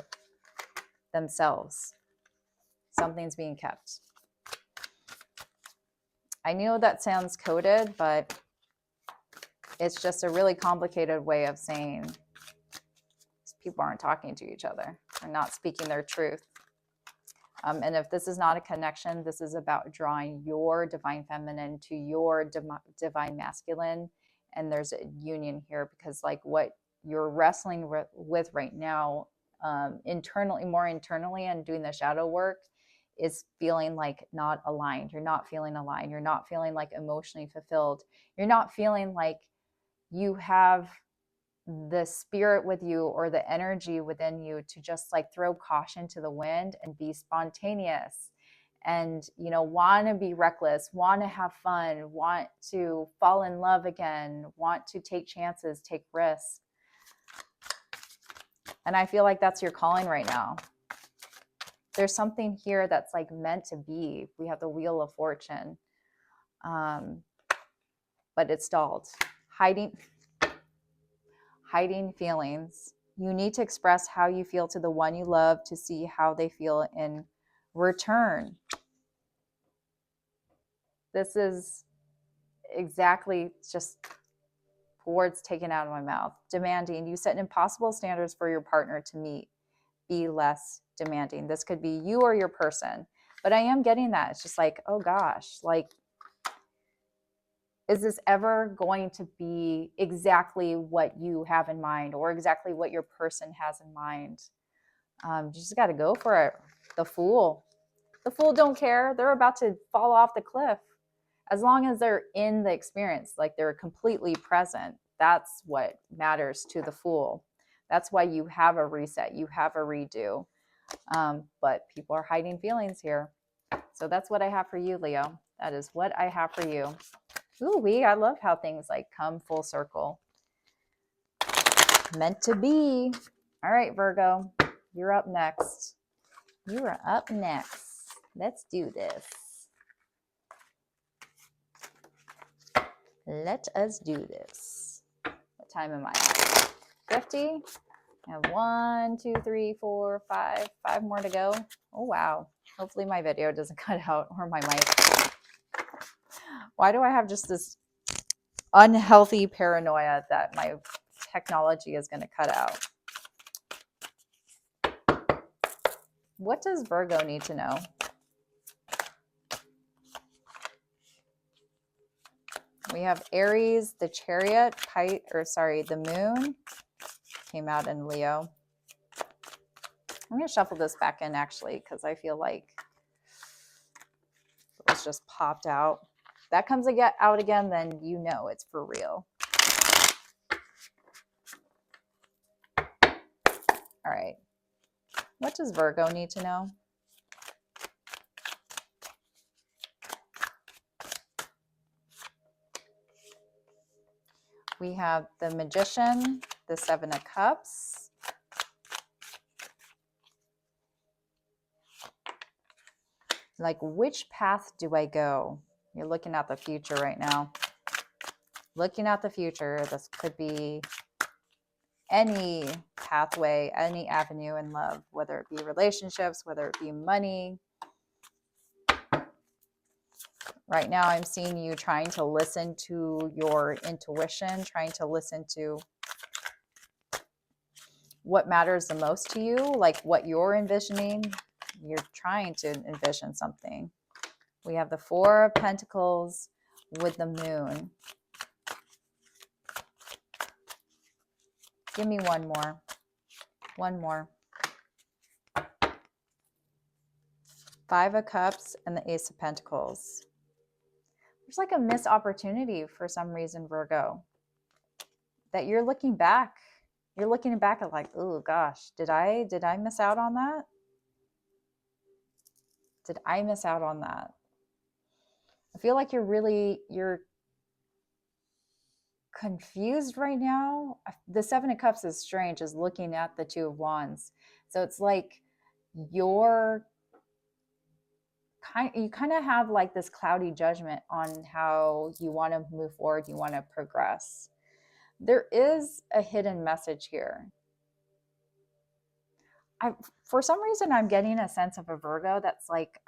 themselves. Something's being kept. I know that sounds coded, but It's just a really complicated way of saying people aren't talking to each other. They're not speaking their truth. And if this is not a connection, this is about drawing your divine feminine to your divine masculine. And there's a union here, because like what you're wrestling with right now, internally, more internally, and doing the shadow work, is feeling like not aligned. You're not feeling aligned. You're not feeling like emotionally fulfilled. You're not feeling like you have the spirit with you or the energy within you to just like throw caution to the wind and be spontaneous and, you know, want to be reckless, want to have fun, want to fall in love again, want to take chances, take risks. And I feel like that's your calling right now. There's something here that's like meant to be. We have the Wheel of Fortune, but it's stalled. Hiding feelings. You need to express how you feel to the one you love to see how they feel in return. This is exactly just words taken out of my mouth. Demanding. You set impossible standards for your partner to meet. Be less demanding. This could be you or your person. But I am getting that. It's just like, oh gosh, like, is this ever going to be exactly what you have in mind or exactly what your person has in mind? You just got to go for it. The Fool. The Fool don't care. They're about to fall off the cliff. As long as they're in the experience, like they're completely present, that's what matters to the Fool. That's why you have a reset. You have a redo. But people are hiding feelings here. So that's what I have for you, Leo. That is what I have for you. Ooh, I love how things like come full circle. Meant to be. All right, Virgo, you're up next. You are up next. Let's do this. Let us do this. What time am I at? 50. I have 1, 2, 3, 4, 5. 5 more to go. Oh, wow. Hopefully my video doesn't cut out, or my mic. Why do I have just this unhealthy paranoia that my technology is going to cut out? What does Virgo need to know? We have Aries, the Chariot, the Moon came out in Leo. I'm going to shuffle this back in actually, because I feel like it was just popped out. If that comes out again, then you know it's for real. All right. What does Virgo need to know? We have the Magician, the 7 of Cups. Like, which path do I go? You're looking at the future right now. Looking at the future. This could be any pathway, any avenue in love, whether it be relationships, whether it be money. Right now, I'm seeing you trying to listen to your intuition, trying to listen to what matters the most to you, like what you're envisioning. You're trying to envision something. We have the 4 of Pentacles with the Moon. Give me one more. One more. 5 of Cups and the Ace of Pentacles. There's like a missed opportunity for some reason, Virgo, that you're looking back. You're looking back at like, oh gosh, did I miss out on that? Did I miss out on that? I feel like you're confused right now. The 7 of Cups is strange, is looking at the 2 of Wands. So it's like you kind of have like this cloudy judgment on how you want to move forward, you want to progress. There is a hidden message here. For some reason, I'm getting a sense of a Virgo that's like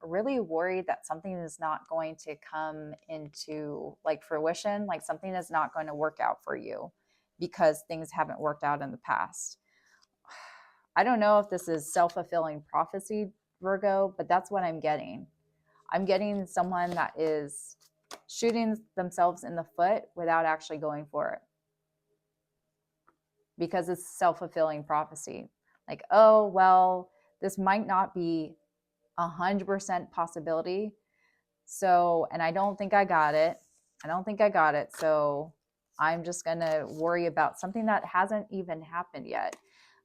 really worried that something is not going to come into like fruition, like something is not going to work out for you because things haven't worked out in the past. I don't know if this is self-fulfilling prophecy, Virgo, but that's what I'm getting. I'm getting someone that is shooting themselves in the foot without actually going for it because it's self-fulfilling prophecy. Like, oh, well, this might not be 100% possibility. So, and I don't think I got it. So I'm just going to worry about something that hasn't even happened yet.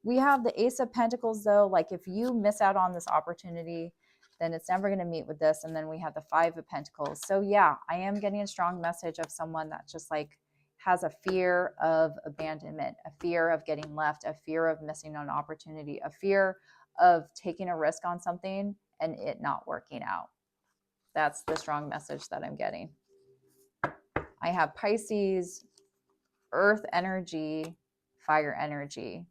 We have the Ace of Pentacles, though. Like, if you miss out on this opportunity, then it's never going to meet with this. And then we have the Five of Pentacles. So yeah, I am getting a strong message of someone that just like has a fear of abandonment, a fear of getting left, a fear of missing an opportunity, a fear of taking a risk on something and it not working out. That's the strong message that I'm getting. I have Pisces, Earth energy, fire energy,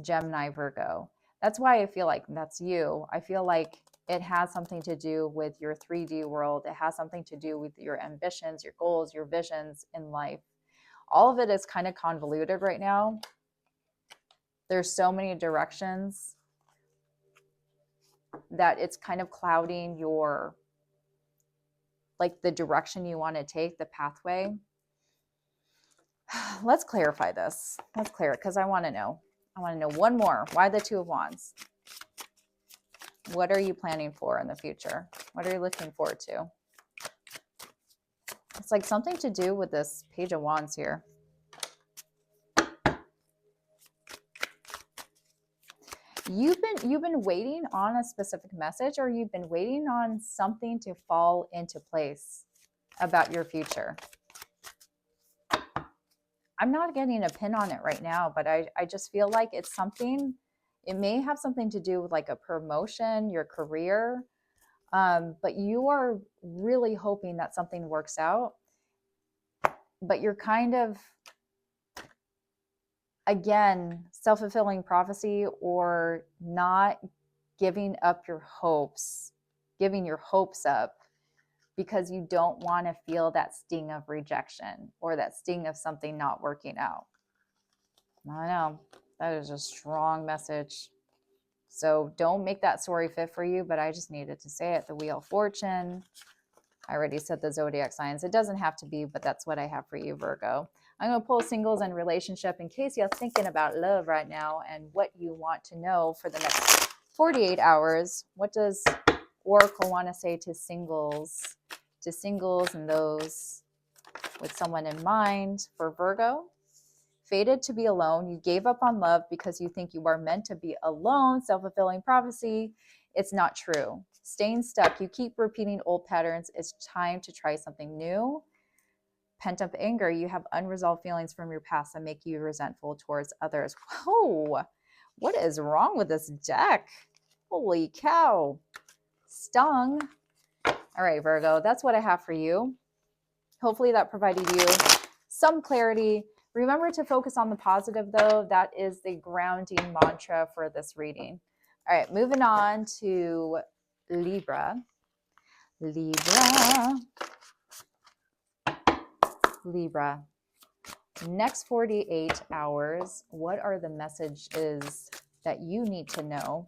Gemini, Virgo. That's why I feel like that's you. I feel like it has something to do with your 3D world. It has something to do with your ambitions, your goals, your visions in life. All of it is kind of convoluted right now. There's so many directions that it's kind of clouding your, like the direction you want to take, the pathway. Let's clarify this. Let's clear it because I want to know. I want to know one more. Why the Two of Wands? What are you planning for in the future? What are you looking forward to? It's like something to do with this Page of Wands here. You've been waiting on a specific message, or you've been waiting on something to fall into place about your future. I'm not getting a pin on it right now, but I just feel like it's something, it may have something to do with like a promotion, your career, but you are really hoping that something works out, but you're kind of, again, self-fulfilling prophecy, or not giving up your hopes, giving your hopes up because you don't want to feel that sting of rejection or that sting of something not working out. I know that is a strong message. So don't make that story fit for you, but I just needed to say it. The Wheel of Fortune. I already said the zodiac signs. It doesn't have to be, but that's what I have for you, Virgo. I'm going to pull singles and relationship in case you're thinking about love right now and what you want to know for the next 48 hours. What does Oracle want to say to singles and those with someone in mind? For Virgo, fated to be alone. You gave up on love because you think you are meant to be alone. Self-fulfilling prophecy. It's not true. Staying stuck. You keep repeating old patterns. It's time to try something new. Pent-up anger. You have unresolved feelings from your past that make you resentful towards others. Whoa, what is wrong with this deck? Holy cow. Stung. All right, Virgo, that's what I have for you. Hopefully that provided you some clarity. Remember to focus on the positive, though. That is the grounding mantra for this reading. All right, moving on to Libra. Libra. Next 48 hours, what are the messages that you need to know?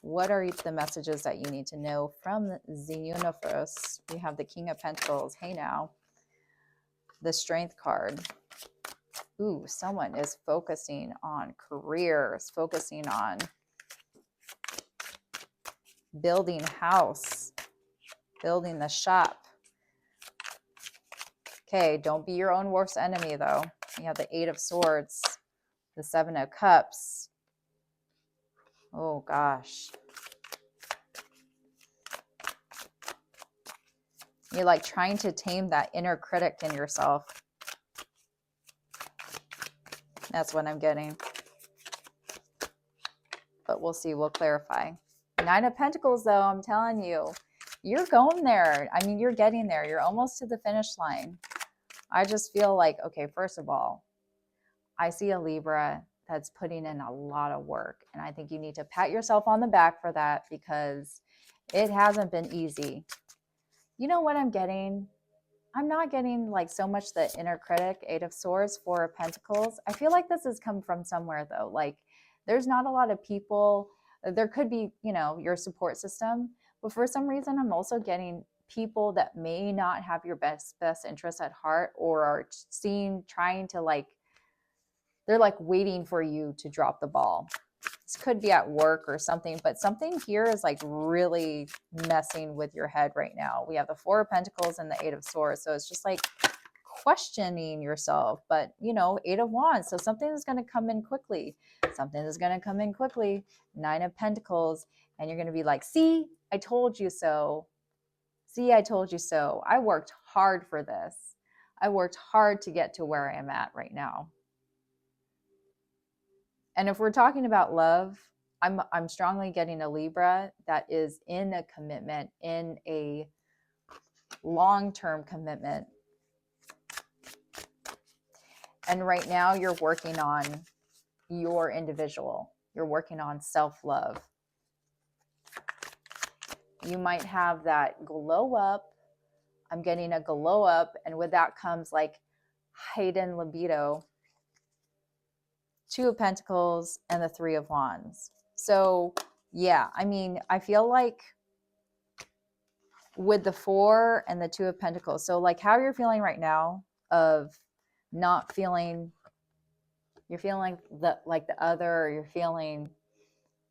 What are the messages that you need to know from the universe? We have the King of Pentacles. Hey now. The Strength card. Ooh, someone is focusing on careers, focusing on building house, building the shop. Okay, don't be your own worst enemy, though. You have the Eight of Swords, the Seven of Cups. Oh, gosh. You're like trying to tame that inner critic in yourself. That's what I'm getting. But we'll see. We'll clarify. Nine of Pentacles, though, I'm telling you, you're going there. I mean, you're getting there. You're almost to the finish line. I just feel like, okay, first of all, I see a Libra that's putting in a lot of work. And I think you need to pat yourself on the back for that, because it hasn't been easy. You know what I'm getting? I'm not getting like so much the inner critic, 8 of Swords, 4 of Pentacles. I feel like this has come from somewhere though. Like there's not a lot of people. There could be, you know, your support system, but for some reason I'm also getting people that may not have your best interests at heart, or are trying to like, they're like waiting for you to drop the ball. This could be at work or something, but something here is like really messing with your head right now. We have the 4 of Pentacles and the 8 of Swords. So it's just like questioning yourself, but you know, 8 of Wands. So something is going to come in quickly. Something is going to come in quickly. 9 of Pentacles. And you're going to be like, see, I told you so. See, I told you so. I worked hard for this. I worked hard to get to where I am at right now. And if we're talking about love, I'm strongly getting a Libra that is in a commitment, in a long-term commitment. And right now you're working on your individual. You're working on self-love. You might have that glow up. I'm getting a glow up, and with that comes like hidden libido. 2 of Pentacles and the 3 of Wands. So yeah, I mean, I feel like with the 4 and the 2 of Pentacles, so like how you're feeling right now of not feeling, you're feeling like the other, or you're feeling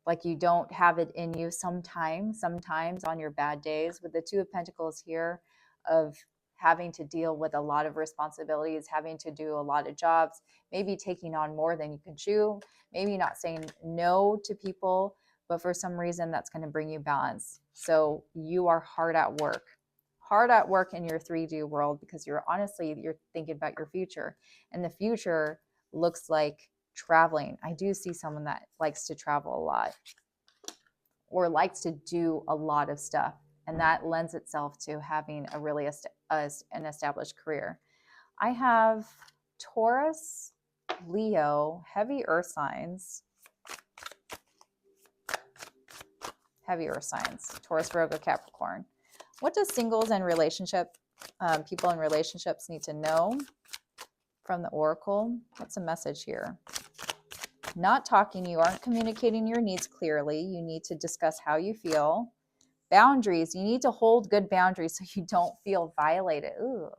like you don't have it in you sometimes on your bad days. With the 2 of Pentacles here, of having to deal with a lot of responsibilities, having to do a lot of jobs, maybe taking on more than you can chew, maybe not saying no to people, but for some reason that's going to bring you balance. So you are hard at work in your 3D world, because you're thinking about your future, and the future looks like traveling. I do see someone that likes to travel a lot, or likes to do a lot of stuff, and that lends itself to having a really an established career. I have Taurus, Leo, heavy earth signs. Taurus, Virgo, Capricorn. What does singles and people in relationships need to know from the Oracle? What's the message here? Not talking, you aren't communicating your needs clearly. You need to discuss how you feel. Boundaries, you need to hold good boundaries so you don't feel violated. Ooh,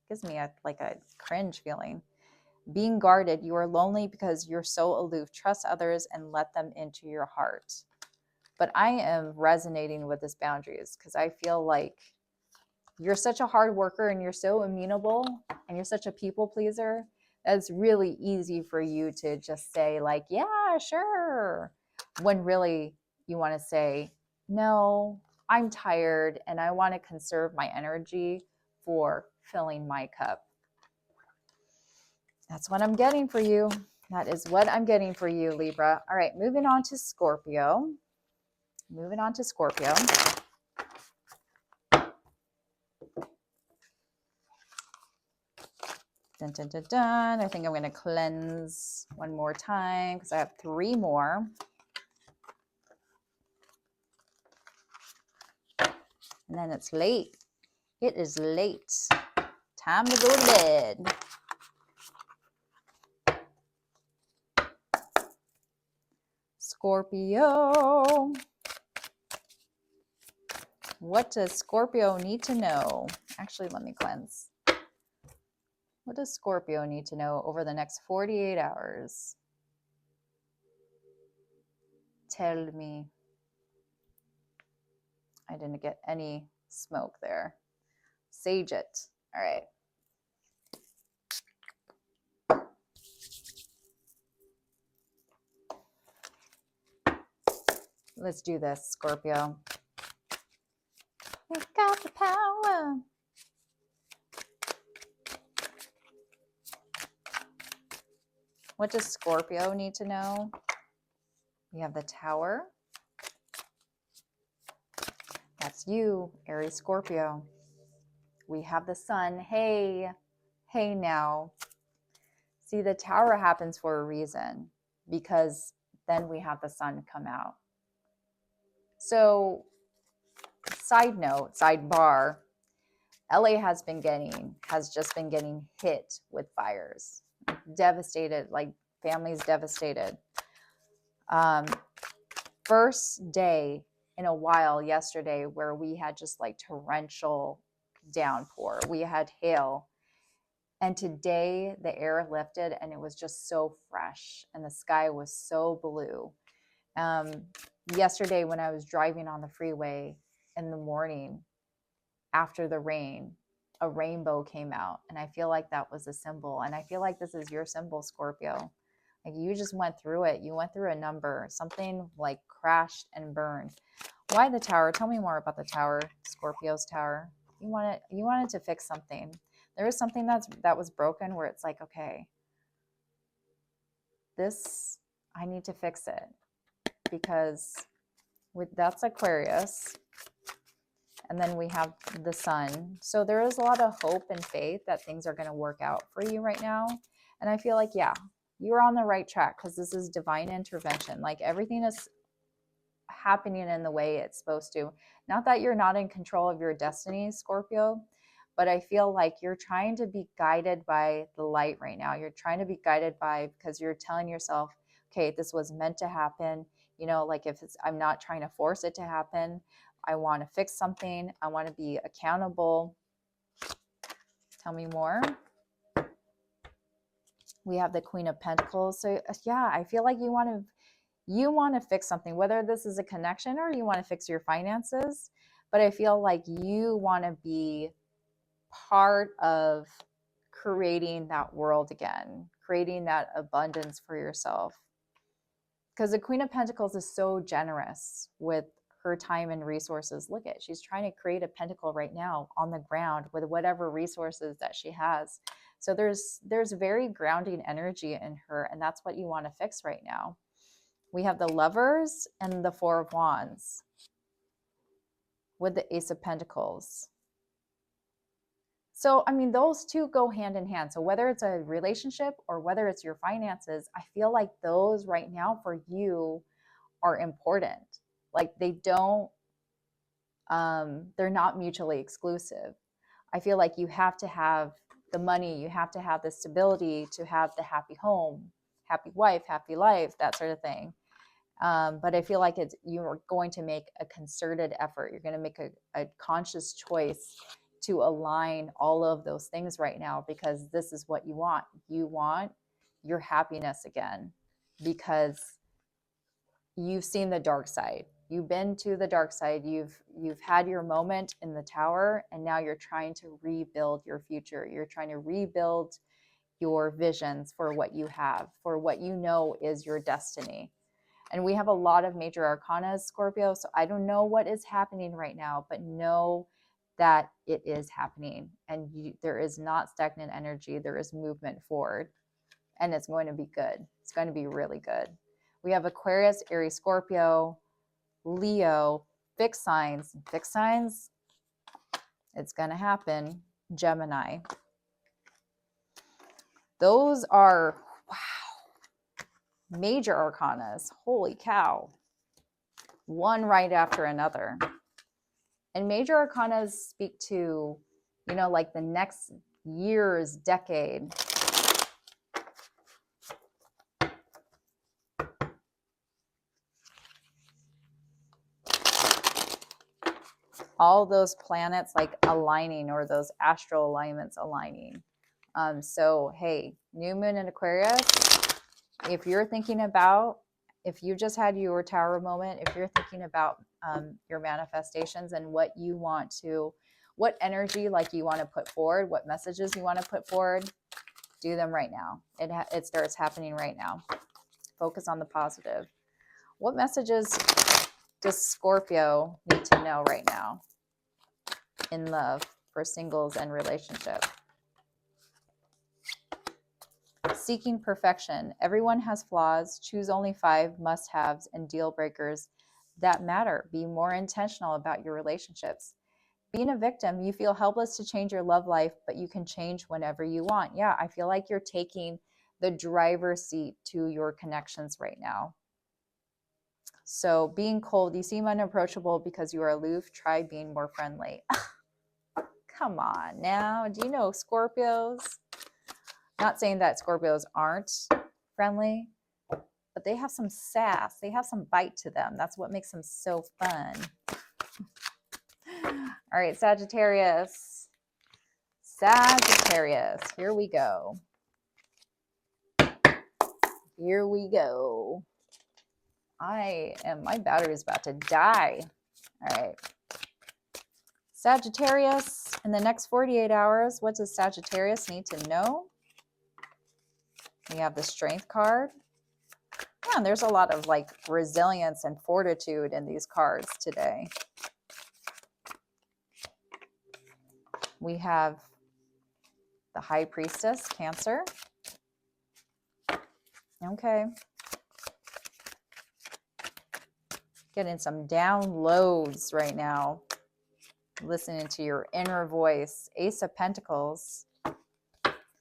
gives me like a cringe feeling. Being guarded, you are lonely because you're so aloof. Trust others and let them into your heart. But I am resonating with this boundaries, because I feel like you're such a hard worker and you're so amenable and you're such a people pleaser. It's really easy for you to just say like, yeah, sure, when really you want to say, no, I'm tired and I want to conserve my energy for filling my cup. That's what I'm getting for you. That is what I'm getting for you, Libra. All right, moving on to Scorpio. Dun, dun, dun, dun. I think I'm going to cleanse one more time because I have 3 more. And then it's late. It is late. Time to go to bed. Scorpio. What does Scorpio need to know? Actually, let me cleanse. What does Scorpio need to know over the next 48 hours? Tell me. I didn't get any smoke there. Sage it. All right. Let's do this, Scorpio. We've got the power. What does Scorpio need to know? We have the Tower. That's you, Aries, Scorpio. We have the Sun. Hey now. See, the Tower happens for a reason. because then we have the sun come out. So side note, sidebar, LA has just been getting hit with fires, devastated, like families devastated. First day in a while yesterday where we had just like torrential downpour. We had hail. And today the air lifted and it was just so fresh and the sky was so blue. Yesterday when I was driving on the freeway in the morning after the rain, a rainbow came out, and I feel like that was a symbol. And I feel like this is your symbol, Scorpio. Like you just went through it. You went through a number, something like crashed and burned. Why the tower? Tell me more about the tower, Scorpio's tower. You wanted to fix something. There was something that was broken where it's like, okay, I need to fix it, because that's Aquarius. And then we have the sun. So there is a lot of hope and faith that things are going to work out for you right now. And I feel like, yeah, you're on the right track, because this is divine intervention. Like everything is happening in the way it's supposed to. Not that you're not in control of your destiny, Scorpio, but I feel like you're trying to be guided by the light right now. You're trying to be guided because you're telling yourself, okay, this was meant to happen. You know, like I'm not trying to force it to happen. I want to fix something. I want to be accountable. Tell me more. We have the Queen of Pentacles. So yeah, I feel like you want to fix something, whether this is a connection or you want to fix your finances. But I feel like you want to be part of creating that world again, creating that abundance for yourself. Because the Queen of Pentacles is so generous with her time and resources. Look at, she's trying to create a pentacle right now on the ground with whatever resources that she has. So there's very grounding energy in her, and that's what you want to fix right now. We have the Lovers and the Four of Wands with the Ace of Pentacles. So, I mean, those two go hand in hand. So whether it's a relationship or whether it's your finances, I feel like those right now for you are important. Like they're not mutually exclusive. I feel like you have to have the money, you have to have the stability to have the happy home, happy wife, happy life, that sort of thing. But I feel like you're going to make a concerted effort. You're going to make a conscious choice to align all of those things right now, because this is what you want. You want your happiness again, because you've seen the dark side. You've been to the dark side. You've had your moment in the tower, and now you're trying to rebuild your future. You're trying to rebuild your visions for what you have, for what you know is your destiny. And we have a lot of major arcana, Scorpio. So I don't know what is happening right now, but know that it is happening. And there is not stagnant energy. There is movement forward. And it's going to be good. It's going to be really good. We have Aquarius, Aries, Scorpio, Leo, fixed signs. Fixed signs, it's going to happen. Gemini. Those are, wow, major arcanas. Holy cow. One right after another. And major arcanas speak to, you know, like the next year's decade. All those planets like aligning, or those astral alignments aligning. So, hey, new moon in Aquarius, if you're thinking about, if you just had your tower moment, if you're thinking about your manifestations and what you want to, what energy like you want to put forward, what messages you want to put forward, do them right now. It starts happening right now. Focus on the positive. What messages does Scorpio need to know right now in love, for singles and relationship? Seeking perfection. Everyone has flaws. Choose only 5 must-haves and deal breakers that matter. Be more intentional about your relationships. Being a victim, you feel helpless to change your love life, but you can change whenever you want. Yeah, I feel like you're taking the driver's seat to your connections right now. So being cold, you seem unapproachable because you are aloof. Try being more friendly. Come on now. Do you know Scorpios? Not saying that Scorpios aren't friendly, but they have some sass. They have some bite to them. That's what makes them so fun. All right, Sagittarius. Sagittarius. Here we go. Here we go. My battery is about to die. All right. Sagittarius, in the next 48 hours, what does Sagittarius need to know? We have the Strength card. Yeah, and there's a lot of like resilience and fortitude in these cards today. We have the High Priestess, Cancer. Okay. Getting some downloads right now. Listening to your inner voice. Ace of Pentacles.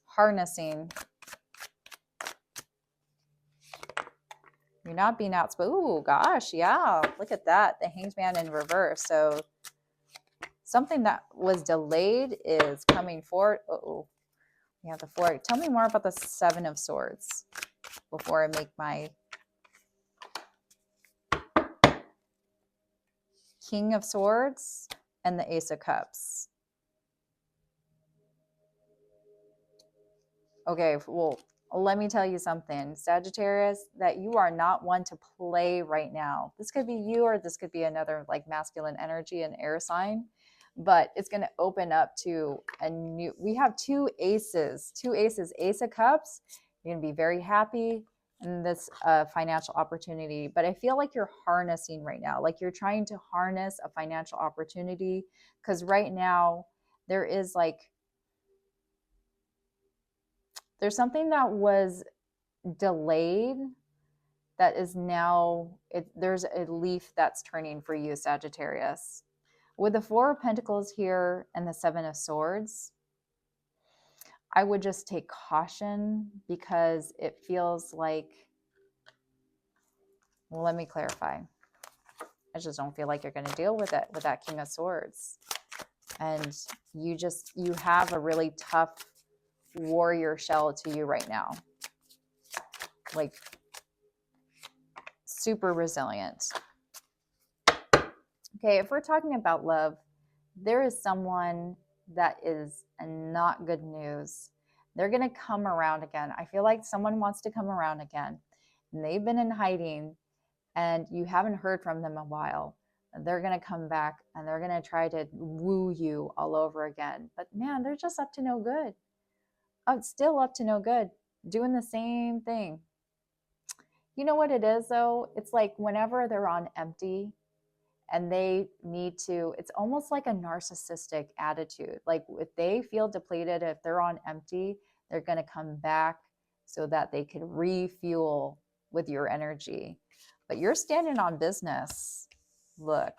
Harnessing. You're not being outspoken. Ooh, gosh, yeah. Look at that. The Hanged Man in reverse. So something that was delayed is coming forward. Uh-oh. We have the 4. Tell me more about the 7 of Swords before I make my King of Swords and the Ace of Cups. Okay, well, let me tell you something, Sagittarius, that you are not one to play right now. This could be you, or this could be another like masculine energy and air sign, but it's going to open up to a new, we have 2 aces, Ace of Cups. You're going to be very happy in this financial opportunity, but I feel like you're harnessing right now, like you're trying to harness a financial opportunity, because right now there is like, there's something that was delayed that is now, there's a leaf that's turning for you, Sagittarius. With the 4 of Pentacles here and the 7 of Swords, I would just take caution because it feels like, well, let me clarify. I just don't feel like you're going to deal with it with that King of Swords. And you have a really tough warrior shell to you right now. Like super resilient. Okay, if we're talking about love, there is someone that is not good news. They're going to come around again. I feel like someone wants to come around again. And they've been in hiding and you haven't heard from them in a while. They're going to come back and they're going to try to woo you all over again. But man, they're just up to no good. Oh, still up to no good. Doing the same thing. You know what it is though? It's like whenever they're on empty and they need to, it's almost like a narcissistic attitude. Like if they feel depleted, if they're on empty, they're going to come back so that they can refuel with your energy. But you're standing on business. Look,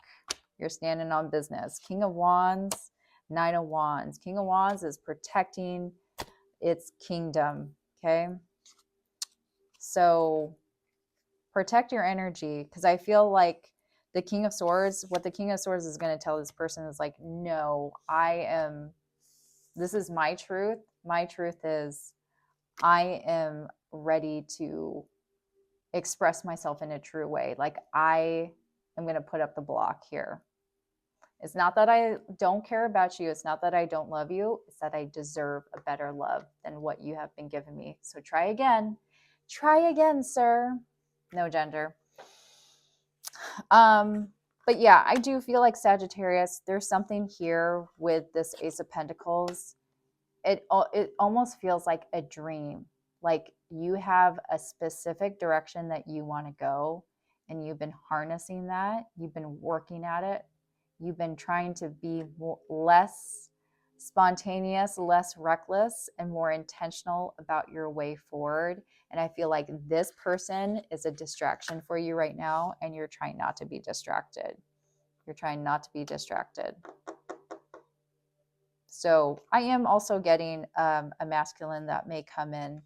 you're standing on business. King of Wands, 9 of Wands. King of Wands is protecting its kingdom, okay? So protect your energy, because I feel like the King of Swords, what the King of Swords is going to tell this person is like, no, this is my truth. My truth is I am ready to express myself in a true way. Like I am going to put up the block here. It's not that I don't care about you. It's not that I don't love you. It's that I deserve a better love than what you have been giving me. So try again. Try again, sir. No gender. But yeah, I do feel like Sagittarius, there's something here with this Ace of Pentacles. It almost feels like a dream. Like you have a specific direction that you want to go and you've been harnessing that. You've been working at it. You've been trying to be less spontaneous, less reckless, and more intentional about your way forward. And I feel like this person is a distraction for you right now, and you're trying not to be distracted. You're trying not to be distracted. So I am also getting a masculine that may come in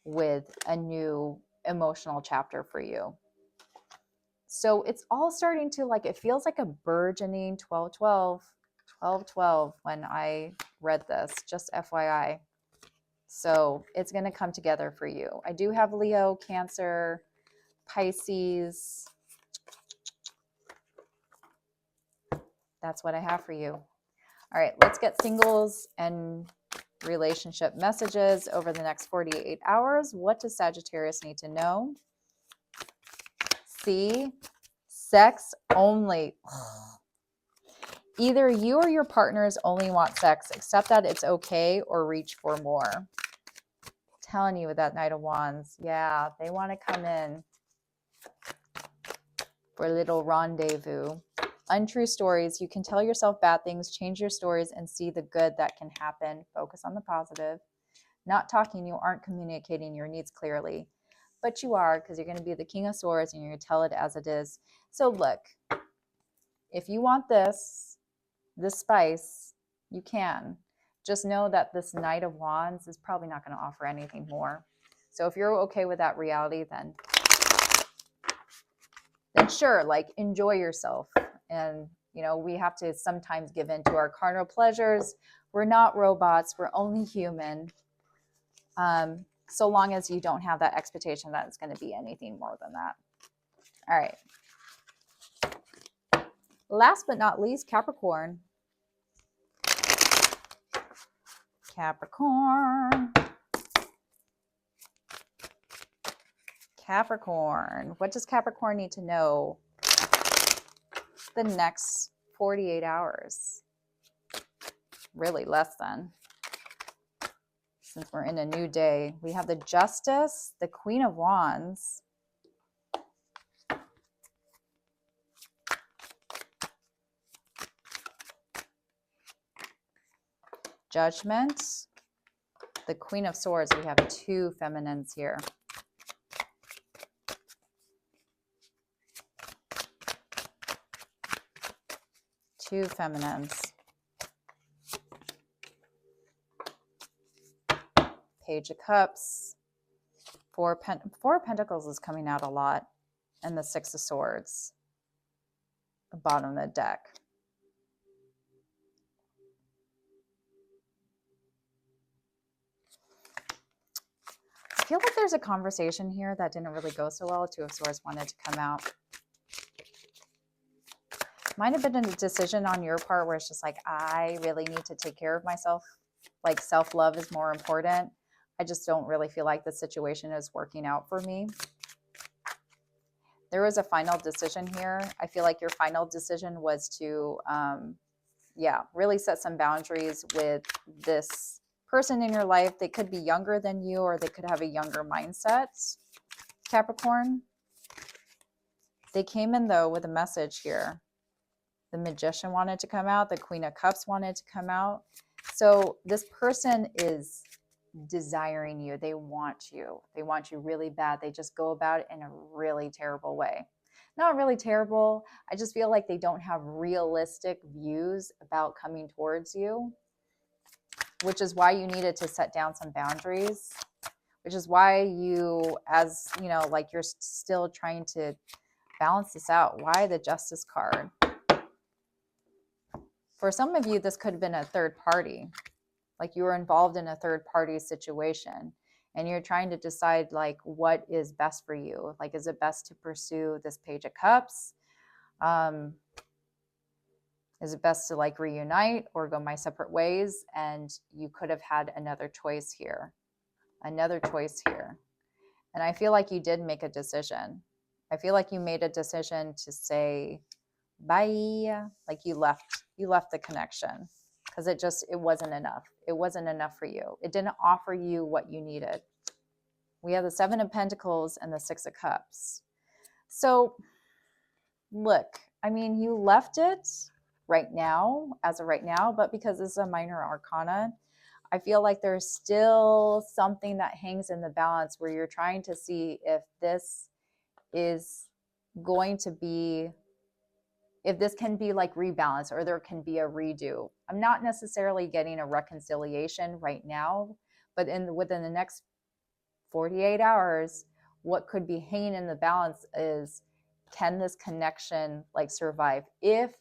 with a new emotional chapter for you. So it's all starting to, like, it feels like a burgeoning 12-12 when I read this, just FYI. So it's going to come together for you. I do have Leo, Cancer, Pisces. That's what I have for you. All right, let's get singles and relationship messages over the next 48 hours. What does Sagittarius need to know? See, sex only. Either you or your partners only want sex, accept that it's okay, or reach for more. Telling you with that Knight of Wands, yeah, they want to come in for a little rendezvous. Untrue stories. You can tell yourself bad things, change your stories, and see the good that can happen. Focus on the positive. Not talking, you aren't communicating your needs clearly. But you are, because you're going to be the King of Swords and you're going to tell it as it is. So look, if you want this spice, you can. Just know that this Knight of Wands is probably not going to offer anything more. So if you're okay with that reality, then sure, like, enjoy yourself. And, you know, we have to sometimes give in to our carnal pleasures. We're not robots. We're only human. So long as you don't have that expectation that it's going to be anything more than that. All right. Last but not least, Capricorn. Capricorn. Capricorn. What does Capricorn need to know the next 48 hours? Really less than. Since we're in a new day, we have the Justice, the Queen of Wands, Judgment, the Queen of Swords. We have two feminines here. Two feminines. Page of Cups. Four of Pentacles is coming out a lot. And the Six of Swords. The bottom of the deck. I feel like there's a conversation here that didn't really go so well. Two of Swords wanted to come out. Might have been a decision on your part where it's just like, I really need to take care of myself. Like, self-love is more important. I just don't really feel like the situation is working out for me. There was a final decision here. I feel like your final decision was to, really set some boundaries with this person in your life. They could be younger than you, or they could have a younger mindset, Capricorn. They came in, though, with a message here. The Magician wanted to come out. The Queen of Cups wanted to come out. So this person is desiring you. They want you. They want you really bad. They just go about it in a really terrible way. Not really terrible. I just feel like they don't have realistic views about coming towards you, which is why you needed to set down some boundaries, which is why you, as you know, like, you're still trying to balance this out. Why the Justice card? For some of you, this could have been a third party. Like, you were involved in a third party situation and you're trying to decide, like, what is best for you. Like, is it best to pursue this Page of Cups? Is it best to, like, reunite or go my separate ways? And you could have had another choice here. Another choice here. And I feel like you did make a decision. I feel like you made a decision to say bye. Like, you left the connection. Because it wasn't enough. It wasn't enough for you. It didn't offer you what you needed. We have the Seven of Pentacles and the Six of Cups. So, look, I mean, you left it right now, as of right now, but because this is a minor arcana, I feel like there's still something that hangs in the balance where you're trying to see if this is going to be, if this can be, like, rebalanced, or there can be a redo. I'm not necessarily getting a reconciliation right now, but within the next 48 hours, what could be hanging in the balance is, can this connection like survive? If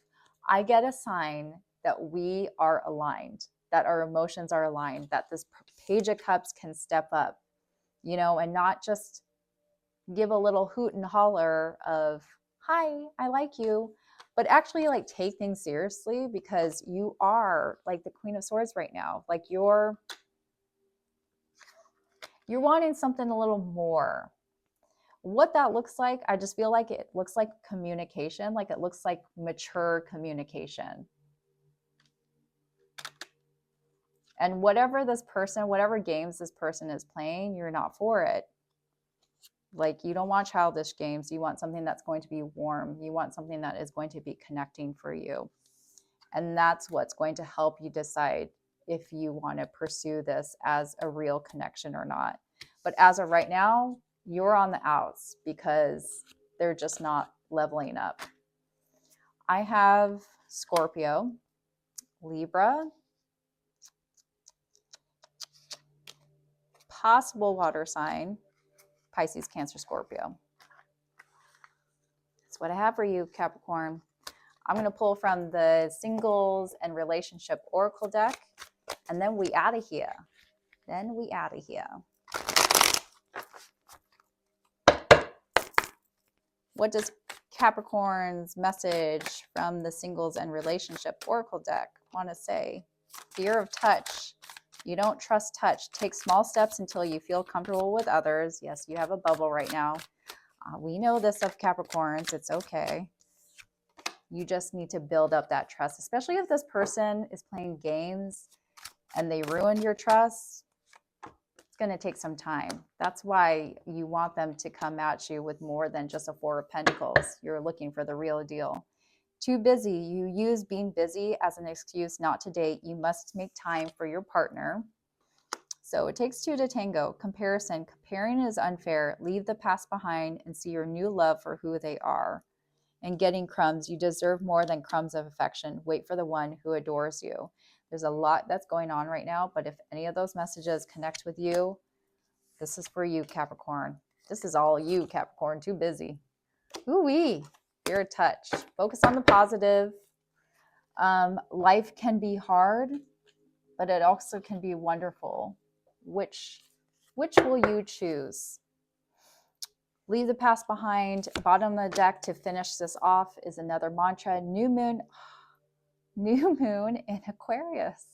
I get a sign that we are aligned, that our emotions are aligned, that this Page of Cups can step up, you know, and not just give a little hoot and holler of, hi, I like you, but actually like take things seriously, because you are like the Queen of Swords right now. Like you're wanting something a little more. What that looks like, I just feel like it looks like communication, like it looks like mature communication. And whatever this person, whatever games this person is playing, you're not for it. Like you don't want childish games. You want something that's going to be warm. You want something that is going to be connecting for you. And that's what's going to help you decide if you want to pursue this as a real connection or not. But as of right now, you're on the outs because they're just not leveling up. I have Scorpio, Libra, possible water sign, Pisces, Cancer, Scorpio. That's what I have for you, Capricorn. I'm going to pull from the Singles and Relationship Oracle deck, and then we out of here. What does Capricorn's message from the Singles and Relationship Oracle deck want to say? Fear of touch. You don't trust touch. Take small steps until you feel comfortable with others. Yes, you have a bubble right now. We know this of Capricorns. It's okay. You just need to build up that trust, especially if this person is playing games and they ruined your trust. It's going to take some time. That's why you want them to come at you with more than just a Four of Pentacles. You're looking for the real deal. Too busy. You use being busy as an excuse not to date. You must make time for your partner. So it takes two to tango. Comparison. Comparing is unfair. Leave the past behind and see your new love for who they are. And getting crumbs. You deserve more than crumbs of affection. Wait for the one who adores you. There's a lot that's going on right now, but if any of those messages connect with you, this is for you, Capricorn. This is all you, Capricorn. Too busy. Ooh-wee. Fear of touch. Focus on the positive. Life can be hard, but it also can be wonderful. Which will you choose? Leave the past behind. Bottom of the deck to finish this off is another mantra. New moon in Aquarius.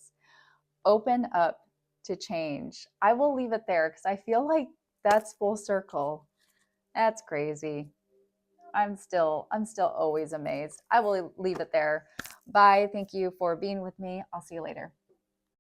Open up to change. I will leave it there because I feel like that's full circle. That's crazy. I'm still always amazed. I will leave it there. Bye. Thank you for being with me. I'll see you later.